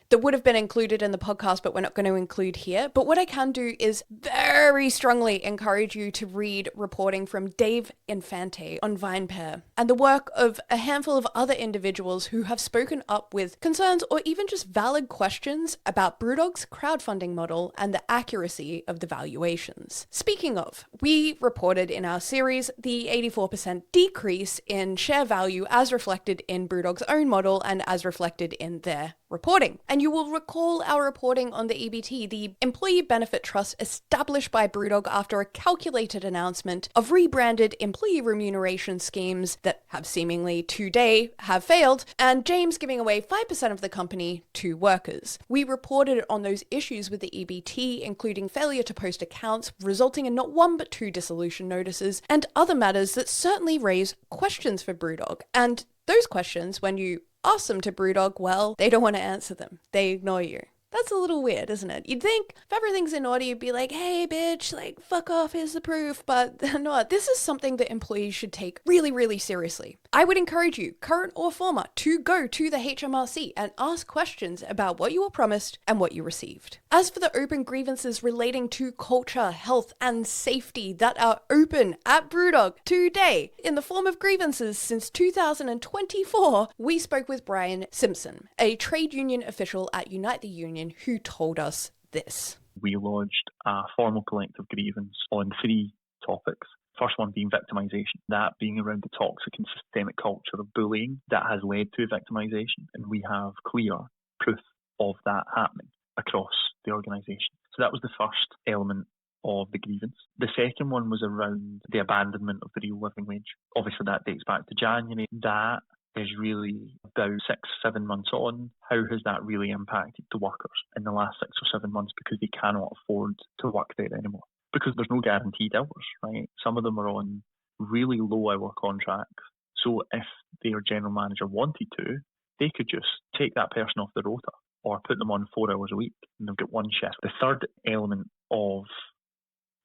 that would have been included in the podcast, but we're not going to include here. But what I can do is very strongly encourage you to read reporting from Dave Infante on VinePair and the work of a handful of other individuals who have spoken up with concerns or even just valid questions about BrewDog's crowdfunding model and the accuracy of the valuations. Speaking of, we reported in our series the 84% decrease in share value as reflected in BrewDog's own model and as reflected in their reporting. And you will recall our reporting on the EBT, the Employee Benefit Trust established by BrewDog after a calculated announcement of rebranded employee remuneration schemes that have seemingly today have failed, and James giving away 5% of the company to workers. We reported on those issues with the EBT, including failure to post accounts, resulting in not one but two dissolution notices, and other matters that certainly raise questions for BrewDog. And those questions, when you ask them to BrewDog, well, they don't want to answer them. They ignore you. That's a little weird, isn't it? You'd think if everything's in order, you'd be like, hey, bitch, like, fuck off, here's the proof. But they're not. This is something that employees should take really, really seriously. I would encourage you, current or former, to go to the HMRC and ask questions about what you were promised and what you received. As for the open grievances relating to culture, health, and safety that are open at BrewDog today in the form of grievances since 2024, we spoke with Brian Simpson, a trade union official at Unite the Union, who told us this. We lodged a formal collective grievance on 3 topics. First one being victimisation, that being around the toxic and systemic culture of bullying that has led to victimisation, and we have clear proof of that happening across the organisation. So that was the first element of the grievance. The second one was around the abandonment of the real living wage. Obviously that dates back to January. That is really about 6-7 months on. How has that really impacted the workers in the last 6 or 7 months, because they cannot afford to work there anymore? Because there's no guaranteed hours, right? Some of them are on really low hour contracts. So if their general manager wanted to, they could just take that person off the rota or put them on 4 hours a week and they'll get one shift. The third element of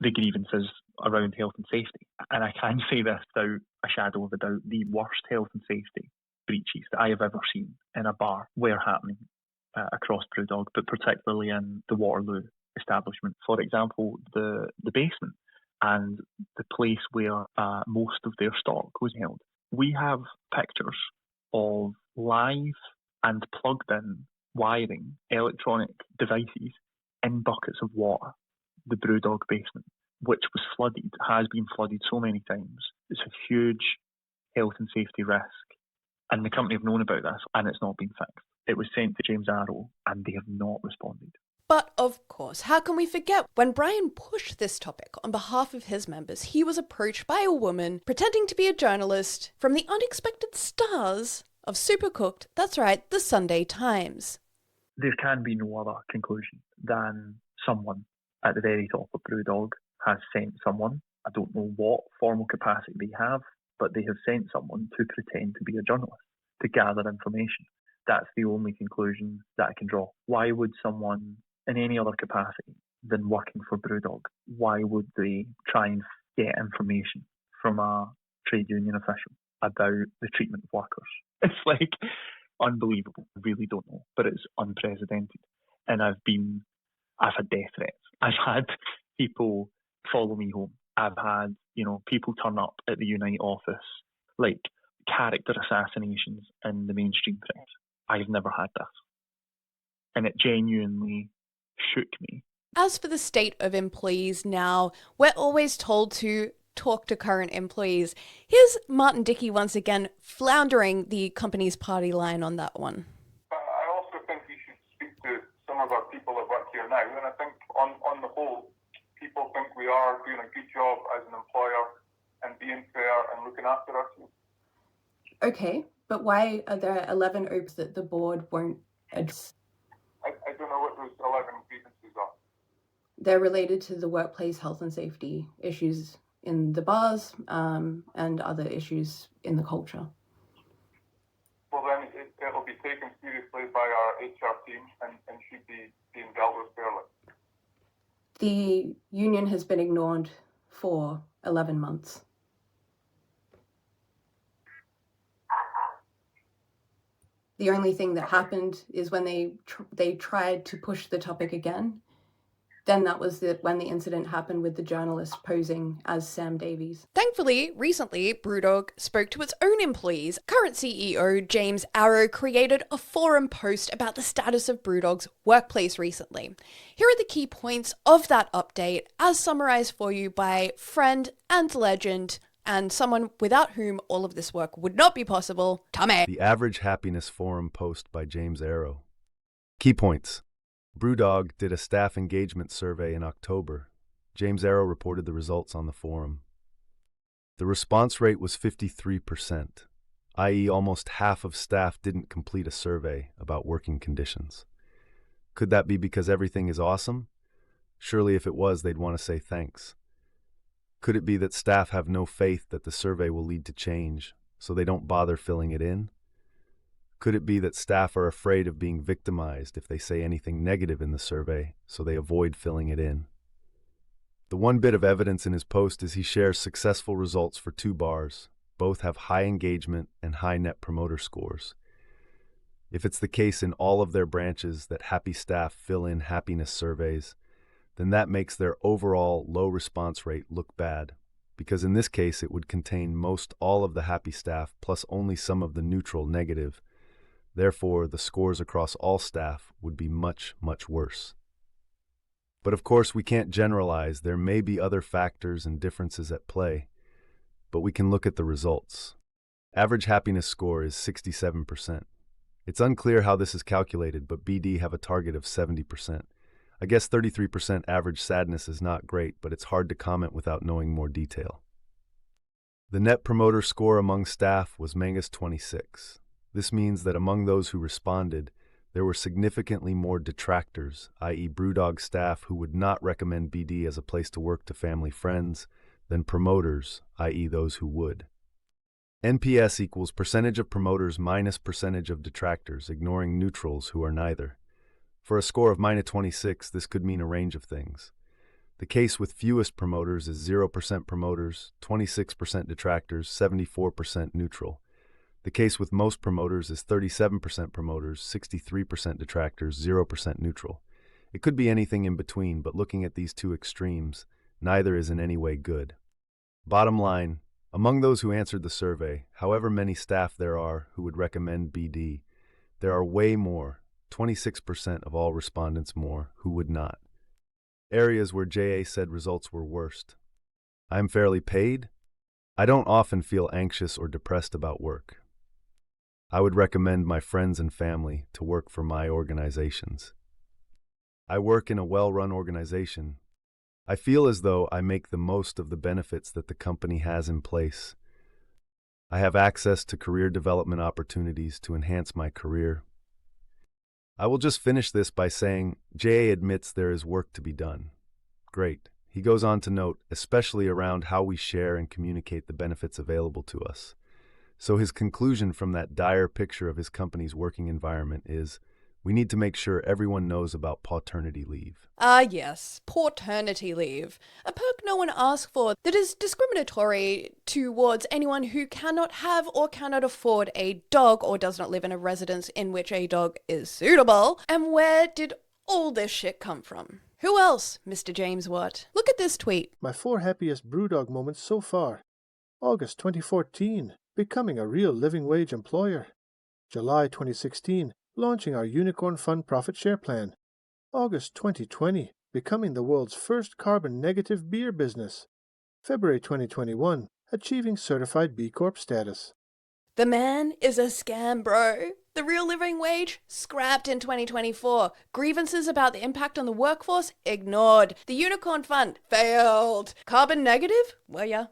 the grievances around health and safety, and I can say this without a shadow of a doubt, the worst health and safety breaches that I have ever seen in a bar were happening across BrewDog, but particularly in the Waterloo establishment. For example, the basement and the place where most of their stock was held. We have pictures of live and plugged in wiring electronic devices in buckets of water. The BrewDog basement, which was flooded, has been flooded so many times. It's a huge health and safety risk. And the company have known about this, and it's not been fixed. It was sent to James Arrow, and they have not responded. But of course, how can we forget when Brian pushed this topic on behalf of his members, he was approached by a woman pretending to be a journalist from the unexpected stars of Supercooked, that's right, the Sunday Times. There can be no other conclusion than someone at the very top of BrewDog has sent someone. I don't know what formal capacity they have, but they have sent someone to pretend to be a journalist, to gather information. That's the only conclusion that I can draw. Why would someone in any other capacity than working for BrewDog, why would they try and get information from a trade union official about the treatment of workers? It's like unbelievable. I really don't know, but it's unprecedented. And I've had death threats. I've had people follow me home. I've had, people turn up at the Unite office, like character assassinations in the mainstream press. I've never had this. And it genuinely shook me. As for the state of employees now, we're always told to talk to current employees. Here's Martin Dickey once again floundering the company's party line on that one. I also think you should speak to some of our people that work here now, and I think on the whole, people think we are doing a good job as an employer and being fair and looking after our team. Okay, but why are there 11 OPs that the board won't address? I don't know what those 11 grievances are. They're related to the workplace health and safety issues in the bars and other issues in the culture. Well, then it'll be taken seriously by our HR team and should be being dealt with fairly. The union has been ignored for 11 months. The only thing that happened is when they tried to push the topic again. Then that was when the incident happened with the journalist posing as Sam Davies. Thankfully, recently, BrewDog spoke to its own employees. Current CEO James Arrow created a forum post about the status of BrewDog's workplace recently. Here are the key points of that update, as summarized for you by friend and legend, and someone without whom all of this work would not be possible, Tommy. The Average Happiness Forum post by James Arrow. Key points. BrewDog did a staff engagement survey in October. James Arrow reported the results on the forum. The response rate was 53%, i.e. almost half of staff didn't complete a survey about working conditions. Could that be because everything is awesome? Surely if it was, they'd want to say thanks. Could it be that staff have no faith that the survey will lead to change, so they don't bother filling it in? Could it be that staff are afraid of being victimized if they say anything negative in the survey, so they avoid filling it in? The one bit of evidence in his post is he shares successful results for 2 bars. Both have high engagement and high net promoter scores. If it's the case in all of their branches that happy staff fill in happiness surveys, then that makes their overall low response rate look bad, because in this case it would contain most all of the happy staff plus only some of the neutral negative. Therefore, the scores across all staff would be much, much worse. But of course, we can't generalize. There may be other factors and differences at play, but we can look at the results. Average happiness score is 67%. It's unclear how this is calculated, but BD have a target of 70%. I guess 33% average sadness is not great, but it's hard to comment without knowing more detail. The net promoter score among staff was -26. This means that among those who responded, there were significantly more detractors, i.e. BrewDog staff who would not recommend BD as a place to work to family friends, than promoters, i.e. those who would. NPS equals percentage of promoters minus percentage of detractors, ignoring neutrals who are neither. For a score of -26, this could mean a range of things. The case with fewest promoters is 0% promoters, 26% detractors, 74% neutral. The case with most promoters is 37% promoters, 63% detractors, 0% neutral. It could be anything in between, but looking at these two extremes, neither is in any way good. Bottom line, among those who answered the survey, however many staff there are who would recommend BD, there are way more, 26% of all respondents more, who would not. Areas where JA said results were worst. I'm fairly paid. I don't often feel anxious or depressed about work. I would recommend my friends and family to work for my organizations. I work in a well-run organization. I feel as though I make the most of the benefits that the company has in place. I have access to career development opportunities to enhance my career. I will just finish this by saying JA admits there is work to be done. Great. He goes on to note, especially around how we share and communicate the benefits available to us. So his conclusion from that dire picture of his company's working environment is, we need to make sure everyone knows about paternity leave. Yes, paternity leave. A perk no one asked for that is discriminatory towards anyone who cannot have or cannot afford a dog or does not live in a residence in which a dog is suitable. And where did all this shit come from? Who else, Mr. James Watt? Look at this tweet. My 4 happiest BrewDog moments so far. August 2014, becoming a real living wage employer. July 2016, launching our Unicorn Fund profit share plan. August 2020, becoming the world's first carbon-negative beer business. February 2021, achieving certified B Corp status. The man is a scam, bro. The real living wage? Scrapped in 2024. Grievances about the impact on the workforce? Ignored. The Unicorn Fund? Failed. Carbon negative? Well, yeah.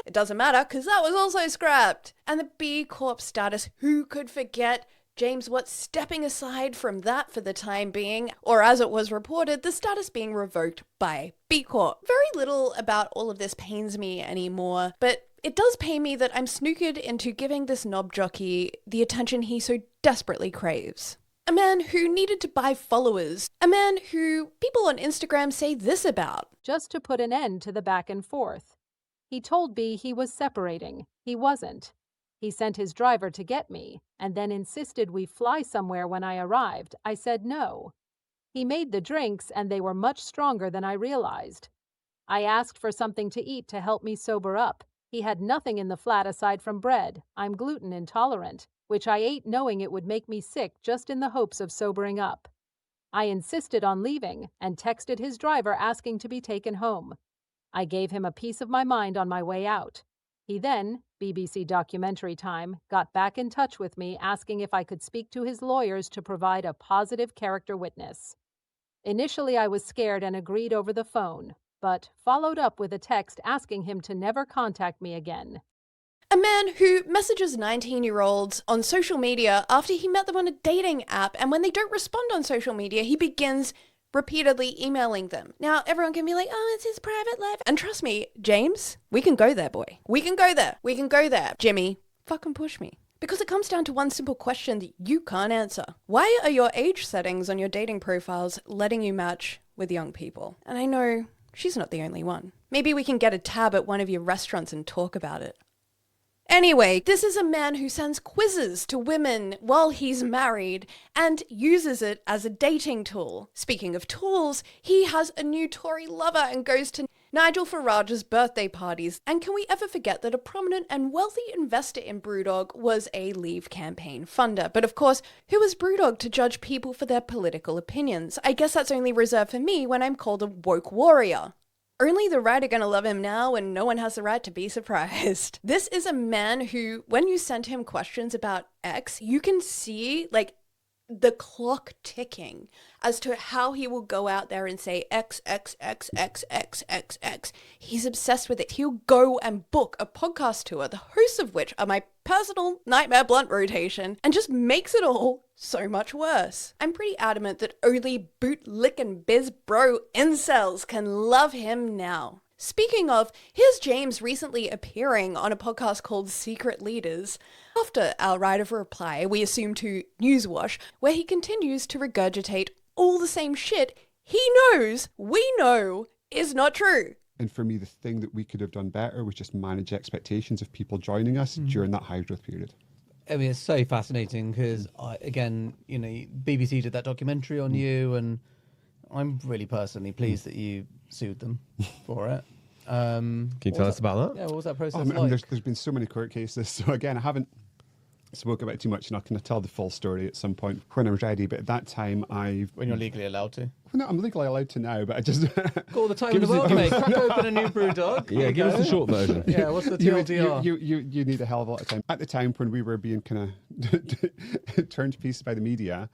It doesn't matter, because that was also scrapped. And the B Corp status? Who could forget? James Watt stepping aside from that for the time being, or as it was reported, the status being revoked by B Corp. Very little about all of this pains me anymore, but it does pain me that I'm snookered into giving this knob jockey the attention he so desperately craves. A man who needed to buy followers. A man who people on Instagram say this about. Just to put an end to the back and forth. He told B he was separating. He wasn't. He sent his driver to get me, and then insisted we fly somewhere when I arrived. I said no. He made the drinks, and they were much stronger than I realized. I asked for something to eat to help me sober up. He had nothing in the flat aside from bread. I'm gluten intolerant, which I ate knowing it would make me sick just in the hopes of sobering up. I insisted on leaving, and texted his driver asking to be taken home. I gave him a piece of my mind on my way out. He then, BBC documentary time, got back in touch with me asking if I could speak to his lawyers to provide a positive character witness. Initially I was scared and agreed over the phone, but followed up with a text asking him to never contact me again. A man who messages 19-year-olds on social media after he met them on a dating app, and when they don't respond on social media, he begins repeatedly emailing them. Now, everyone can be like, oh, it's his private life. And trust me, James, we can go there, boy. We can go there. We can go there. Jimmy, fucking push me. Because it comes down to one simple question that you can't answer. Why are your age settings on your dating profiles letting you match with young people? And I know she's not the only one. Maybe we can get a tab at one of your restaurants and talk about it. Anyway, this is a man who sends quizzes to women while he's married and uses it as a dating tool. Speaking of tools, he has a new Tory lover and goes to Nigel Farage's birthday parties. And can we ever forget that a prominent and wealthy investor in BrewDog was a Leave campaign funder? But of course, who is BrewDog to judge people for their political opinions? I guess that's only reserved for me when I'm called a woke warrior. Only the right are going to love him now, and no one has the right to be surprised. This is a man who, when you send him questions about X, you can see, like, the clock ticking as to how he will go out there and say X, X, X, X, X, X, X. He's obsessed with it. He'll go and book a podcast tour, the hosts of which are my personal nightmare blunt rotation, and just makes it all so much worse. I'm pretty adamant that only bootlickin' biz bro incels can love him now. Speaking of, here's James recently appearing on a podcast called Secret Leaders. After our right of reply, we assume to Newswash, where he continues to regurgitate all the same shit he knows, we know, is not true. And for me, the thing that we could have done better was just manage expectations of people joining us during that high growth period. I mean, it's so fascinating because, again, you know, BBC did that documentary on you, and I'm really personally pleased that you sued them for it. Can you tell us about that? Yeah, what was that process like? like? There's been so many court cases. So again, I haven't spoke about it too much, and I can tell the full story at some point when I'm ready. But at that time, when you're legally allowed to. Well, no, I'm legally allowed to now, but I just got all the time in the world, mate. Crack open a new BrewDog. Yeah, give us the short version. Yeah, what's the TLDR? You need a hell of a lot of time. At the time when we were being kind of turned to pieces by the media,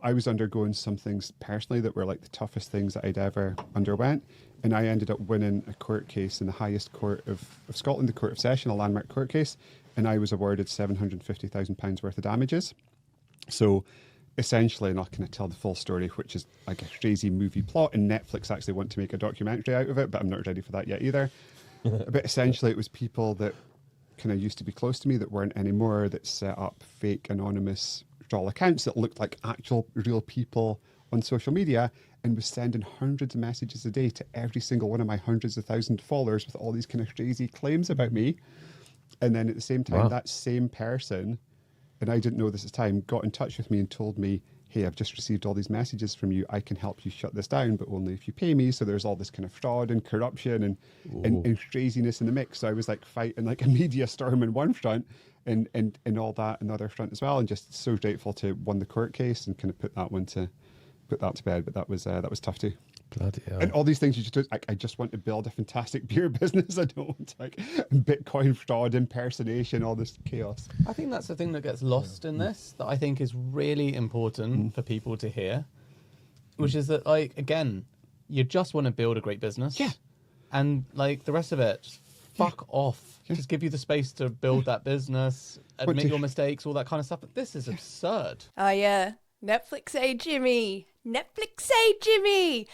I was undergoing some things personally that were like the toughest things that I'd ever underwent. And I ended up winning a court case in the highest court of Scotland, the Court of Session, a landmark court case. And I was awarded £750,000 worth of damages. So essentially, and I can tell the full story, which is like a crazy movie plot, and Netflix actually want to make a documentary out of it, but I'm not ready for that yet either. But essentially, it was people that kind of used to be close to me that weren't anymore, that set up fake anonymous troll accounts that looked like actual real people on social media, and was sending hundreds of messages a day to every single one of my hundreds of thousands of followers with all these kind of crazy claims about me. And then at the same time, that same person, and I didn't know this at the time, got in touch with me and told me, hey, I've just received all these messages from you. I can help you shut this down, but only if you pay me. So there's all this kind of fraud and corruption and craziness in the mix. So I was like fighting like a media storm in one front and all that in the other front as well. And just so grateful to won the court case and kind of put that to bed. But that was tough too. Bloody hell. And all these things you just do, I just want to build a fantastic beer business. I don't want like Bitcoin fraud, impersonation, all this chaos. I think that's the thing that gets lost in this, that I think is really important for people to hear, which is that, like, again, you just want to build a great business. Yeah. And, like, the rest of it, fuck off. Just give you the space to build that business, admit your mistakes, all that kind of stuff. But this is absurd. Oh, yeah. Netflix say Jimmy. Netflix say Jimmy.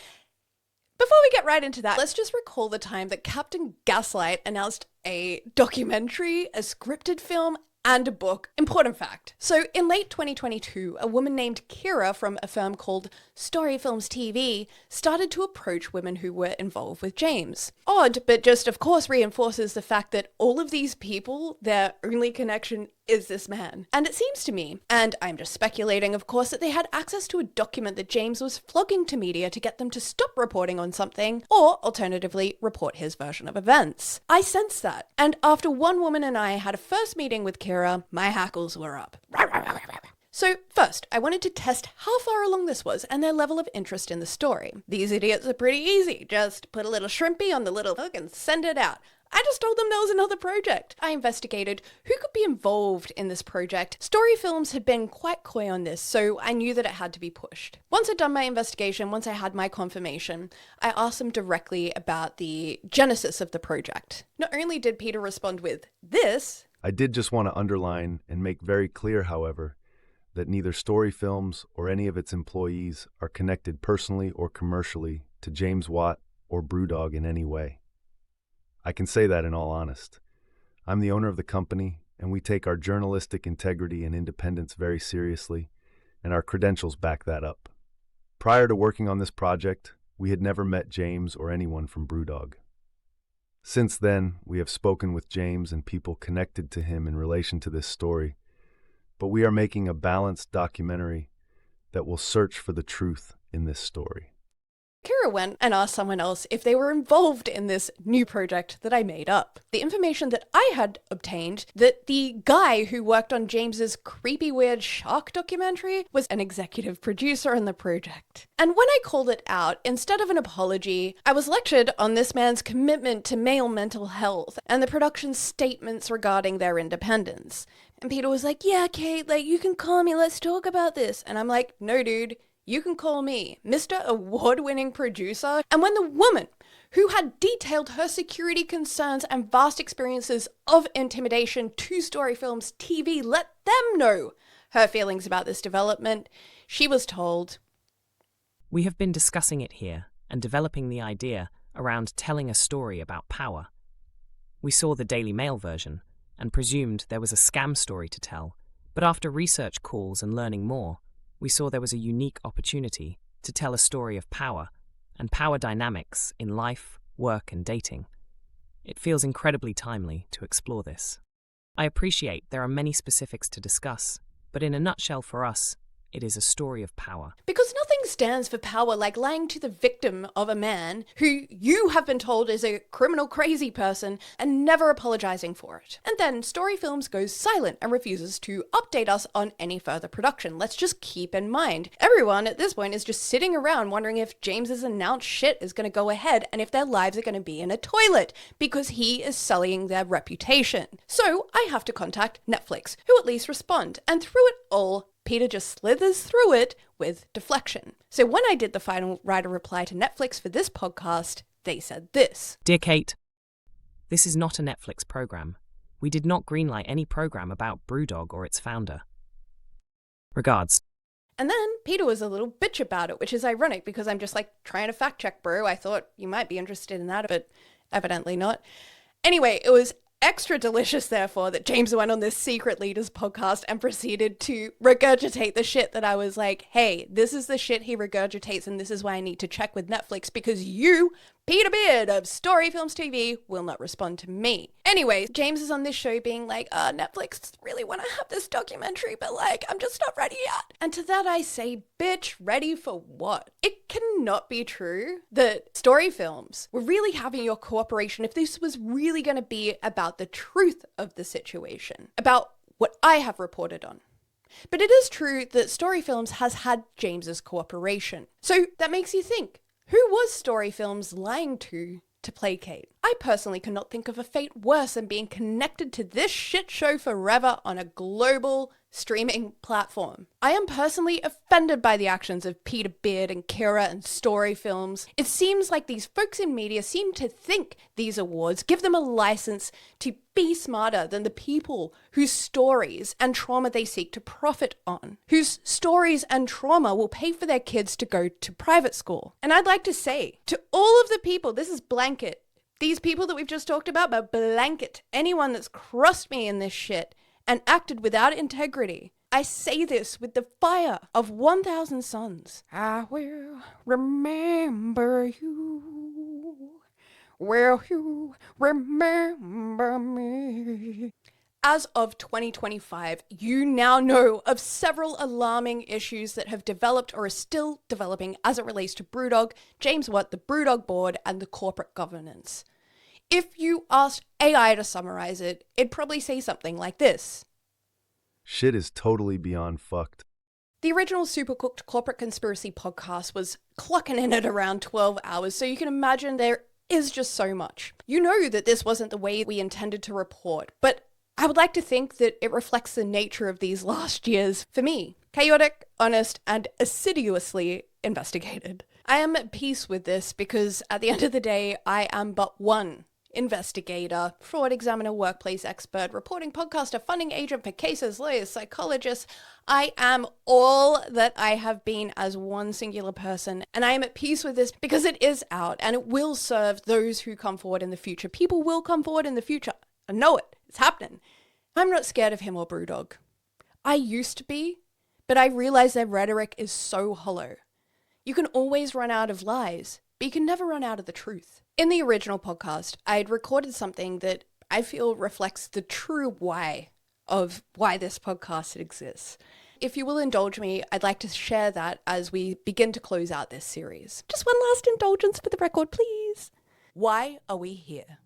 Before we get right into that, let's just recall the time that Captain Gaslight announced a documentary, a scripted film, and a book. Important fact. So in late 2022, a woman named Kira from a firm called Story Films TV started to approach women who were involved with James. Odd, but just of course reinforces the fact that all of these people, their only connection is this man. And it seems to me, and I'm just speculating of course, that they had access to a document that James was flogging to media to get them to stop reporting on something, or alternatively report his version of events. I sense that. And after one woman and I had a first meeting with Kira, my hackles were up. So first, I wanted to test how far along this was and their level of interest in the story. These idiots are pretty easy. Just put a little shrimpy on the little hook and send it out. I just told them there was another project. I investigated who could be involved in this project. Story Films had been quite coy on this, so I knew that it had to be pushed. Once I'd done my investigation, once I had my confirmation, I asked them directly about the genesis of the project. Not only did Peter respond with this, I did just want to underline and make very clear, however, that neither Story Films or any of its employees are connected personally or commercially to James Watt or BrewDog in any way. I can say that in all honesty. I'm the owner of the company, and we take our journalistic integrity and independence very seriously, and our credentials back that up. Prior to working on this project, we had never met James or anyone from BrewDog. Since then, we have spoken with James and people connected to him in relation to this story, but we are making a balanced documentary that will search for the truth in this story. Kira went and asked someone else if they were involved in this new project that I made up. The information that I had obtained, that the guy who worked on James's creepy weird shark documentary was an executive producer on the project. And when I called it out, instead of an apology, I was lectured on this man's commitment to male mental health and the production's statements regarding their independence. And Peter was like, yeah, Kate, you can call me, let's talk about this. And I'm like, no, dude. You can call me Mr. Award-winning producer. And when the woman who had detailed her security concerns and vast experiences of intimidation to Story Films TV let them know her feelings about this development, she was told, "We have been discussing it here and developing the idea around telling a story about power. We saw the Daily Mail version and presumed there was a scam story to tell, but after research calls and learning more, we saw there was a unique opportunity to tell a story of power and power dynamics in life, work, and dating. It feels incredibly timely to explore this. I appreciate there are many specifics to discuss, but in a nutshell for us, it is a story of power." Because nothing stands for power like lying to the victim of a man who you have been told is a criminal crazy person and never apologizing for it. And then Story Films goes silent and refuses to update us on any further production. Let's just keep in mind, everyone at this point is just sitting around wondering if James's announced shit is going to go ahead and if their lives are going to be in a toilet because he is sullying their reputation. So I have to contact Netflix, who at least respond. And through it all, Peter just slithers through it with deflection. So when I did the final writer reply to Netflix for this podcast, they said this. "Dear Kate, this is not a Netflix program. We did not greenlight any program about BrewDog or its founder. Regards." And then Peter was a little bitch about it, which is ironic because I'm just trying to fact check, bro. I thought you might be interested in that, but evidently not. Anyway, it was extra delicious, therefore, that James went on this Secret Leaders podcast and proceeded to regurgitate the shit that I was like, hey, this is the shit he regurgitates and this is why I need to check with Netflix because you, Peter Beard of Story Films TV, will not respond to me. Anyway, James is on this show being like, Netflix really want to have this documentary, but I'm just not ready yet. And to that I say, bitch, ready for what? It cannot be true that Story Films were really having your cooperation if this was really going to be about the truth of the situation, about what I have reported on. But it is true that Story Films has had James's cooperation. So that makes you think, who was Story Films lying to placate? I personally cannot think of a fate worse than being connected to this shit show forever on a global streaming platform. I am personally offended by the actions of Peter Beard and Kira and Story Films. It seems like these folks in media seem to think these awards give them a license to be smarter than the people whose stories and trauma they seek to profit on, whose stories and trauma will pay for their kids to go to private school. And I'd like to say to all of the people, this is blanket, these people that we've just talked about, but blanket anyone that's crossed me in this shit and acted without integrity. I say this with the fire of 1,000 suns. I will remember you. Will you remember me? As of 2025, you now know of several alarming issues that have developed or are still developing as it relates to BrewDog, James Watt, the BrewDog board, and the corporate governance. If you asked AI to summarize it, it'd probably say something like this. Shit is totally beyond fucked. The original Supercooked Corporate Conspiracy podcast was clocking in at around 12 hours, so you can imagine there is just so much. You know that this wasn't the way we intended to report, but I would like to think that it reflects the nature of these last years for me. Chaotic, honest, and assiduously investigated. I am at peace with this because at the end of the day, I am but one investigator, fraud examiner, workplace expert, reporting podcaster, funding agent for cases, lawyers, psychologists. I am all that I have been as one singular person, and I am at peace with this because it is out and it will serve those who come forward in the future. People will come forward in the future. I know it. It's happening. I'm not scared of him or BrewDog. I used to be, but I realize their rhetoric is so hollow. You can always run out of lies, but you can never run out of the truth. In the original podcast, I had recorded something that I feel reflects the true why of why this podcast exists. If you will indulge me, I'd like to share that as we begin to close out this series. Just one last indulgence for the record, please. Why are we here?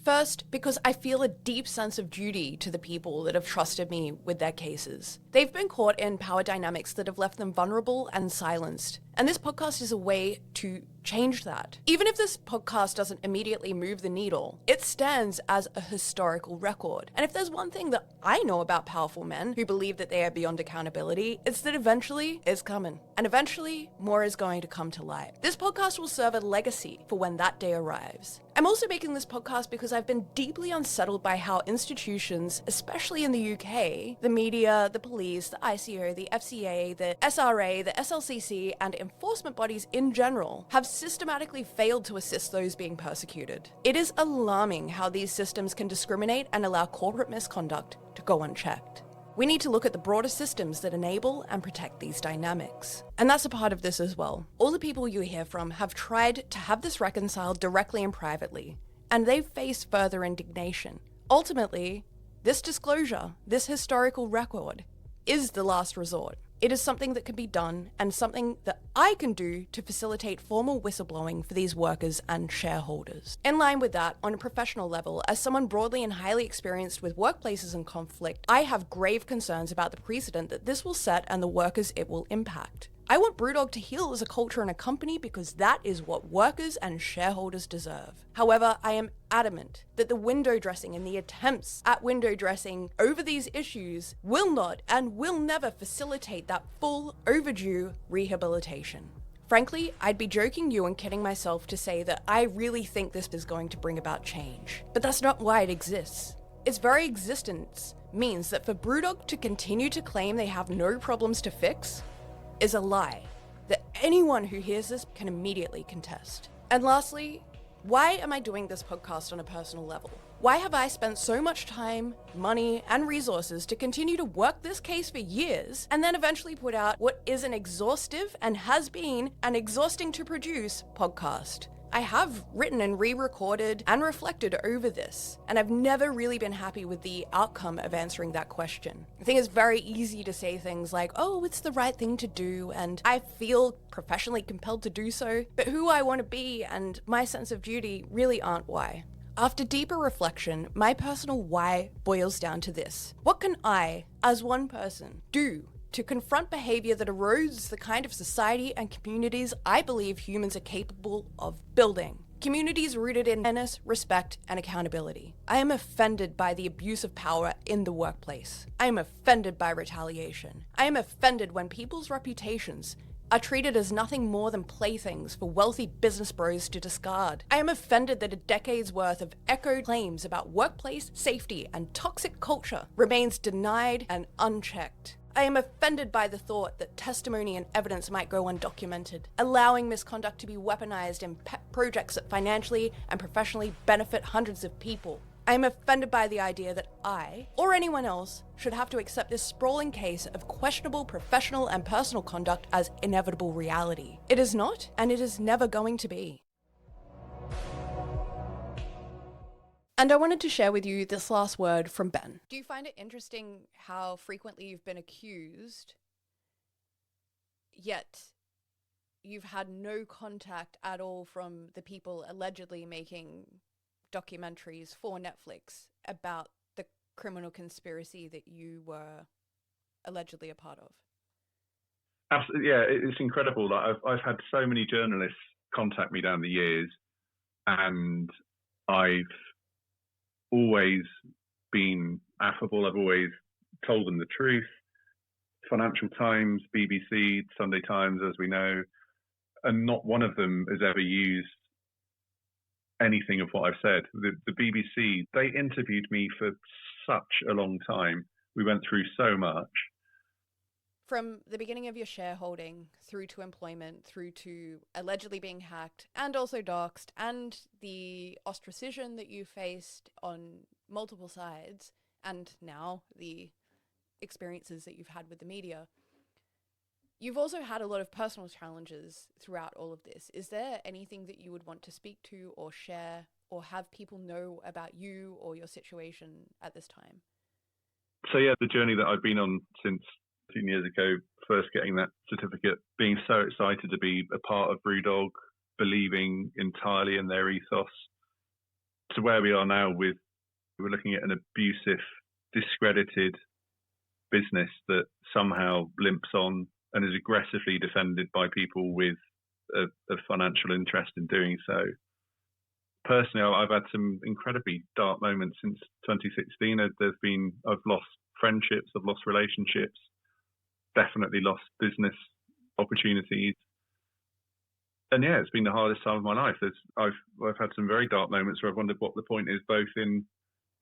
First, because I feel a deep sense of duty to the people that have trusted me with their cases. They've been caught in power dynamics that have left them vulnerable and silenced. And this podcast is a way to change that. Even if this podcast doesn't immediately move the needle, it stands as a historical record. And if there's one thing that I know about powerful men who believe that they are beyond accountability, it's that eventually it's coming. And eventually, more is going to come to light. This podcast will serve a legacy for when that day arrives. I'm also making this podcast because I've been deeply unsettled by how institutions, especially in the UK, the media, the police, the ICO, the FCA, the SRA, the SLCC, and enforcement bodies in general, have systematically failed to assist those being persecuted. It is alarming how these systems can discriminate and allow corporate misconduct to go unchecked. We need to look at the broader systems that enable and protect these dynamics. And that's a part of this as well. All the people you hear from have tried to have this reconciled directly and privately, and they've faced further indignation. Ultimately, this disclosure, this historical record, is the last resort. It is something that can be done and something that I can do to facilitate formal whistleblowing for these workers and shareholders. In line with that, on a professional level, as someone broadly and highly experienced with workplaces and conflict, I have grave concerns about the precedent that this will set and the workers it will impact. I want BrewDog to heal as a culture and a company because that is what workers and shareholders deserve. However, I am adamant that the window dressing and the attempts at window dressing over these issues will not and will never facilitate that full, overdue rehabilitation. Frankly, I'd be joking you and kidding myself to say that I really think this is going to bring about change. But that's not why it exists. Its very existence means that for BrewDog to continue to claim they have no problems to fix is a lie that anyone who hears this can immediately contest. And lastly, why am I doing this podcast on a personal level? Why have I spent so much time, money, and resources to continue to work this case for years and then eventually put out what is an exhaustive and has been an exhausting to produce podcast? I have written and re-recorded and reflected over this, and I've never really been happy with the outcome of answering that question. I think it's very easy to say things like, oh, it's the right thing to do, and I feel professionally compelled to do so, but who I want to be and my sense of duty really aren't why. After deeper reflection, my personal why boils down to this. What can I, as one person, do to confront behavior that erodes the kind of society and communities I believe humans are capable of building? Communities rooted in fairness, respect, and accountability. I am offended by the abuse of power in the workplace. I am offended by retaliation. I am offended when people's reputations are treated as nothing more than playthings for wealthy business bros to discard. I am offended that a decade's worth of echoed claims about workplace safety and toxic culture remains denied and unchecked. I am offended by the thought that testimony and evidence might go undocumented, allowing misconduct to be weaponized in pet projects that financially and professionally benefit hundreds of people. I am offended by the idea that I, or anyone else, should have to accept this sprawling case of questionable professional and personal conduct as inevitable reality. It is not, and it is never going to be. And I wanted to share with you this last word from Ben. Do you find it interesting how frequently you've been accused, yet you've had no contact at all from the people allegedly making documentaries for Netflix about the criminal conspiracy that you were allegedly a part of? Absolutely, yeah, it's incredible. Like, I've had so many journalists contact me down the years, and I've always been affable. I've always told them the truth. Financial Times, BBC, Sunday Times, as we know, and not one of them has ever used anything of what I've said. The BBC, they interviewed me for such a long time. We went through so much. From the beginning of your shareholding through to employment, through to allegedly being hacked and also doxxed, and the ostracism that you faced on multiple sides, and now the experiences that you've had with the media, you've also had a lot of personal challenges throughout all of this. Is there anything that you would want to speak to or share or have people know about you or your situation at this time? So yeah, the journey that I've been on since 2 years ago, first getting that certificate, being so excited to be a part of BrewDog, believing entirely in their ethos, to where we are now with, we're looking at an abusive, discredited business that somehow limps on and is aggressively defended by people with a financial interest in doing so. Personally, I've had some incredibly dark moments since 2016. I've lost friendships, I've lost relationships, definitely lost business opportunities. And yeah, it's been the hardest time of my life. I've had some very dark moments where I've wondered what the point is, both in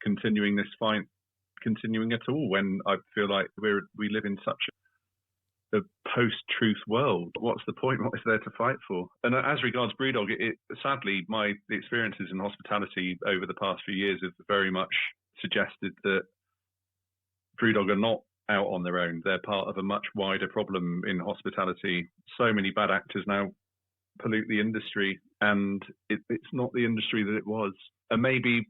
continuing this fight, continuing at all, when I feel like we live in such a post-truth world. What's the point? What is there to fight for? And as regards BrewDog, sadly, my experiences in hospitality over the past few years have very much suggested that BrewDog are not out on their own. They're part of a much wider problem in hospitality. So many bad actors now pollute the industry, and it's not the industry that it was. And maybe,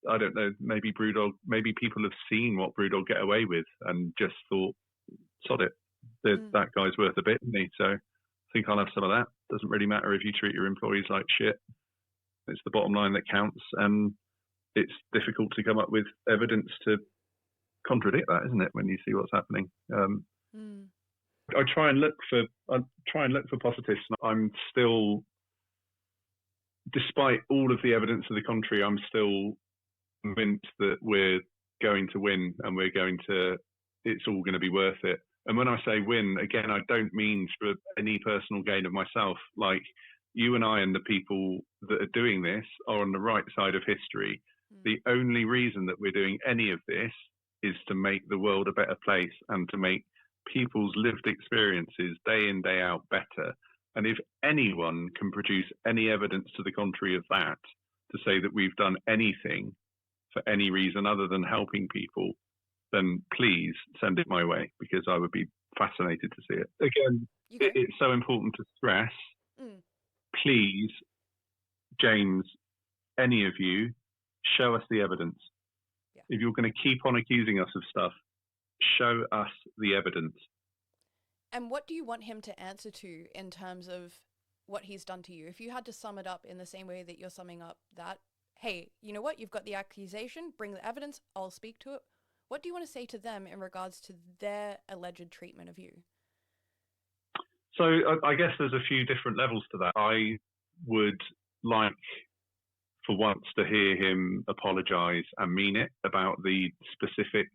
I don't know, maybe people have seen what BrewDog get away with and just thought, sod it. That guy's worth a bit, isn't he? So I think I'll have some of that. Doesn't really matter if you treat your employees like shit. It's the bottom line that counts, and it's difficult to come up with evidence to contradict that, isn't it? When you see what's happening, I try and look for positives. I'm still, despite all of the evidence to the contrary, I'm still convinced that we're going to win, and it's all going to be worth it. And when I say win, again, I don't mean for any personal gain of myself. Like, you and I and the people that are doing this are on the right side of history. The only reason that we're doing any of this is to make the world a better place and to make people's lived experiences day in, day out better. And if anyone can produce any evidence to the contrary of that, to say that we've done anything for any reason other than helping people, then please send it my way, because I would be fascinated to see it. Again, it's so important to stress, please, James, any of you, show us the evidence. Yeah. If you're going to keep on accusing us of stuff, show us the evidence. And what do you want him to answer to in terms of what he's done to you? If you had to sum it up in the same way that you're summing up that, hey, you know what, you've got the accusation, bring the evidence, I'll speak to it. What do you want to say to them in regards to their alleged treatment of you? So I guess there's a few different levels to that. I would like for once to hear him apologise and mean it about the specifics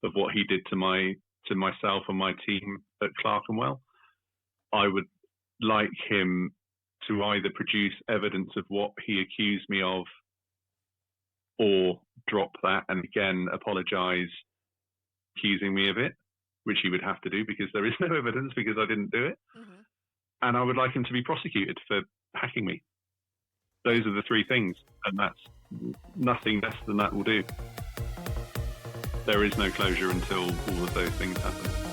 of what he did to myself and my team at Clerkenwell. I would like him to either produce evidence of what he accused me of or drop that and again apologise accusing me of it, which he would have to do because there is no evidence because I didn't do it. Mm-hmm. And I would like him to be prosecuted for hacking me. Those are the three things, and that's nothing less than that will do. There is no closure until all of those things happen.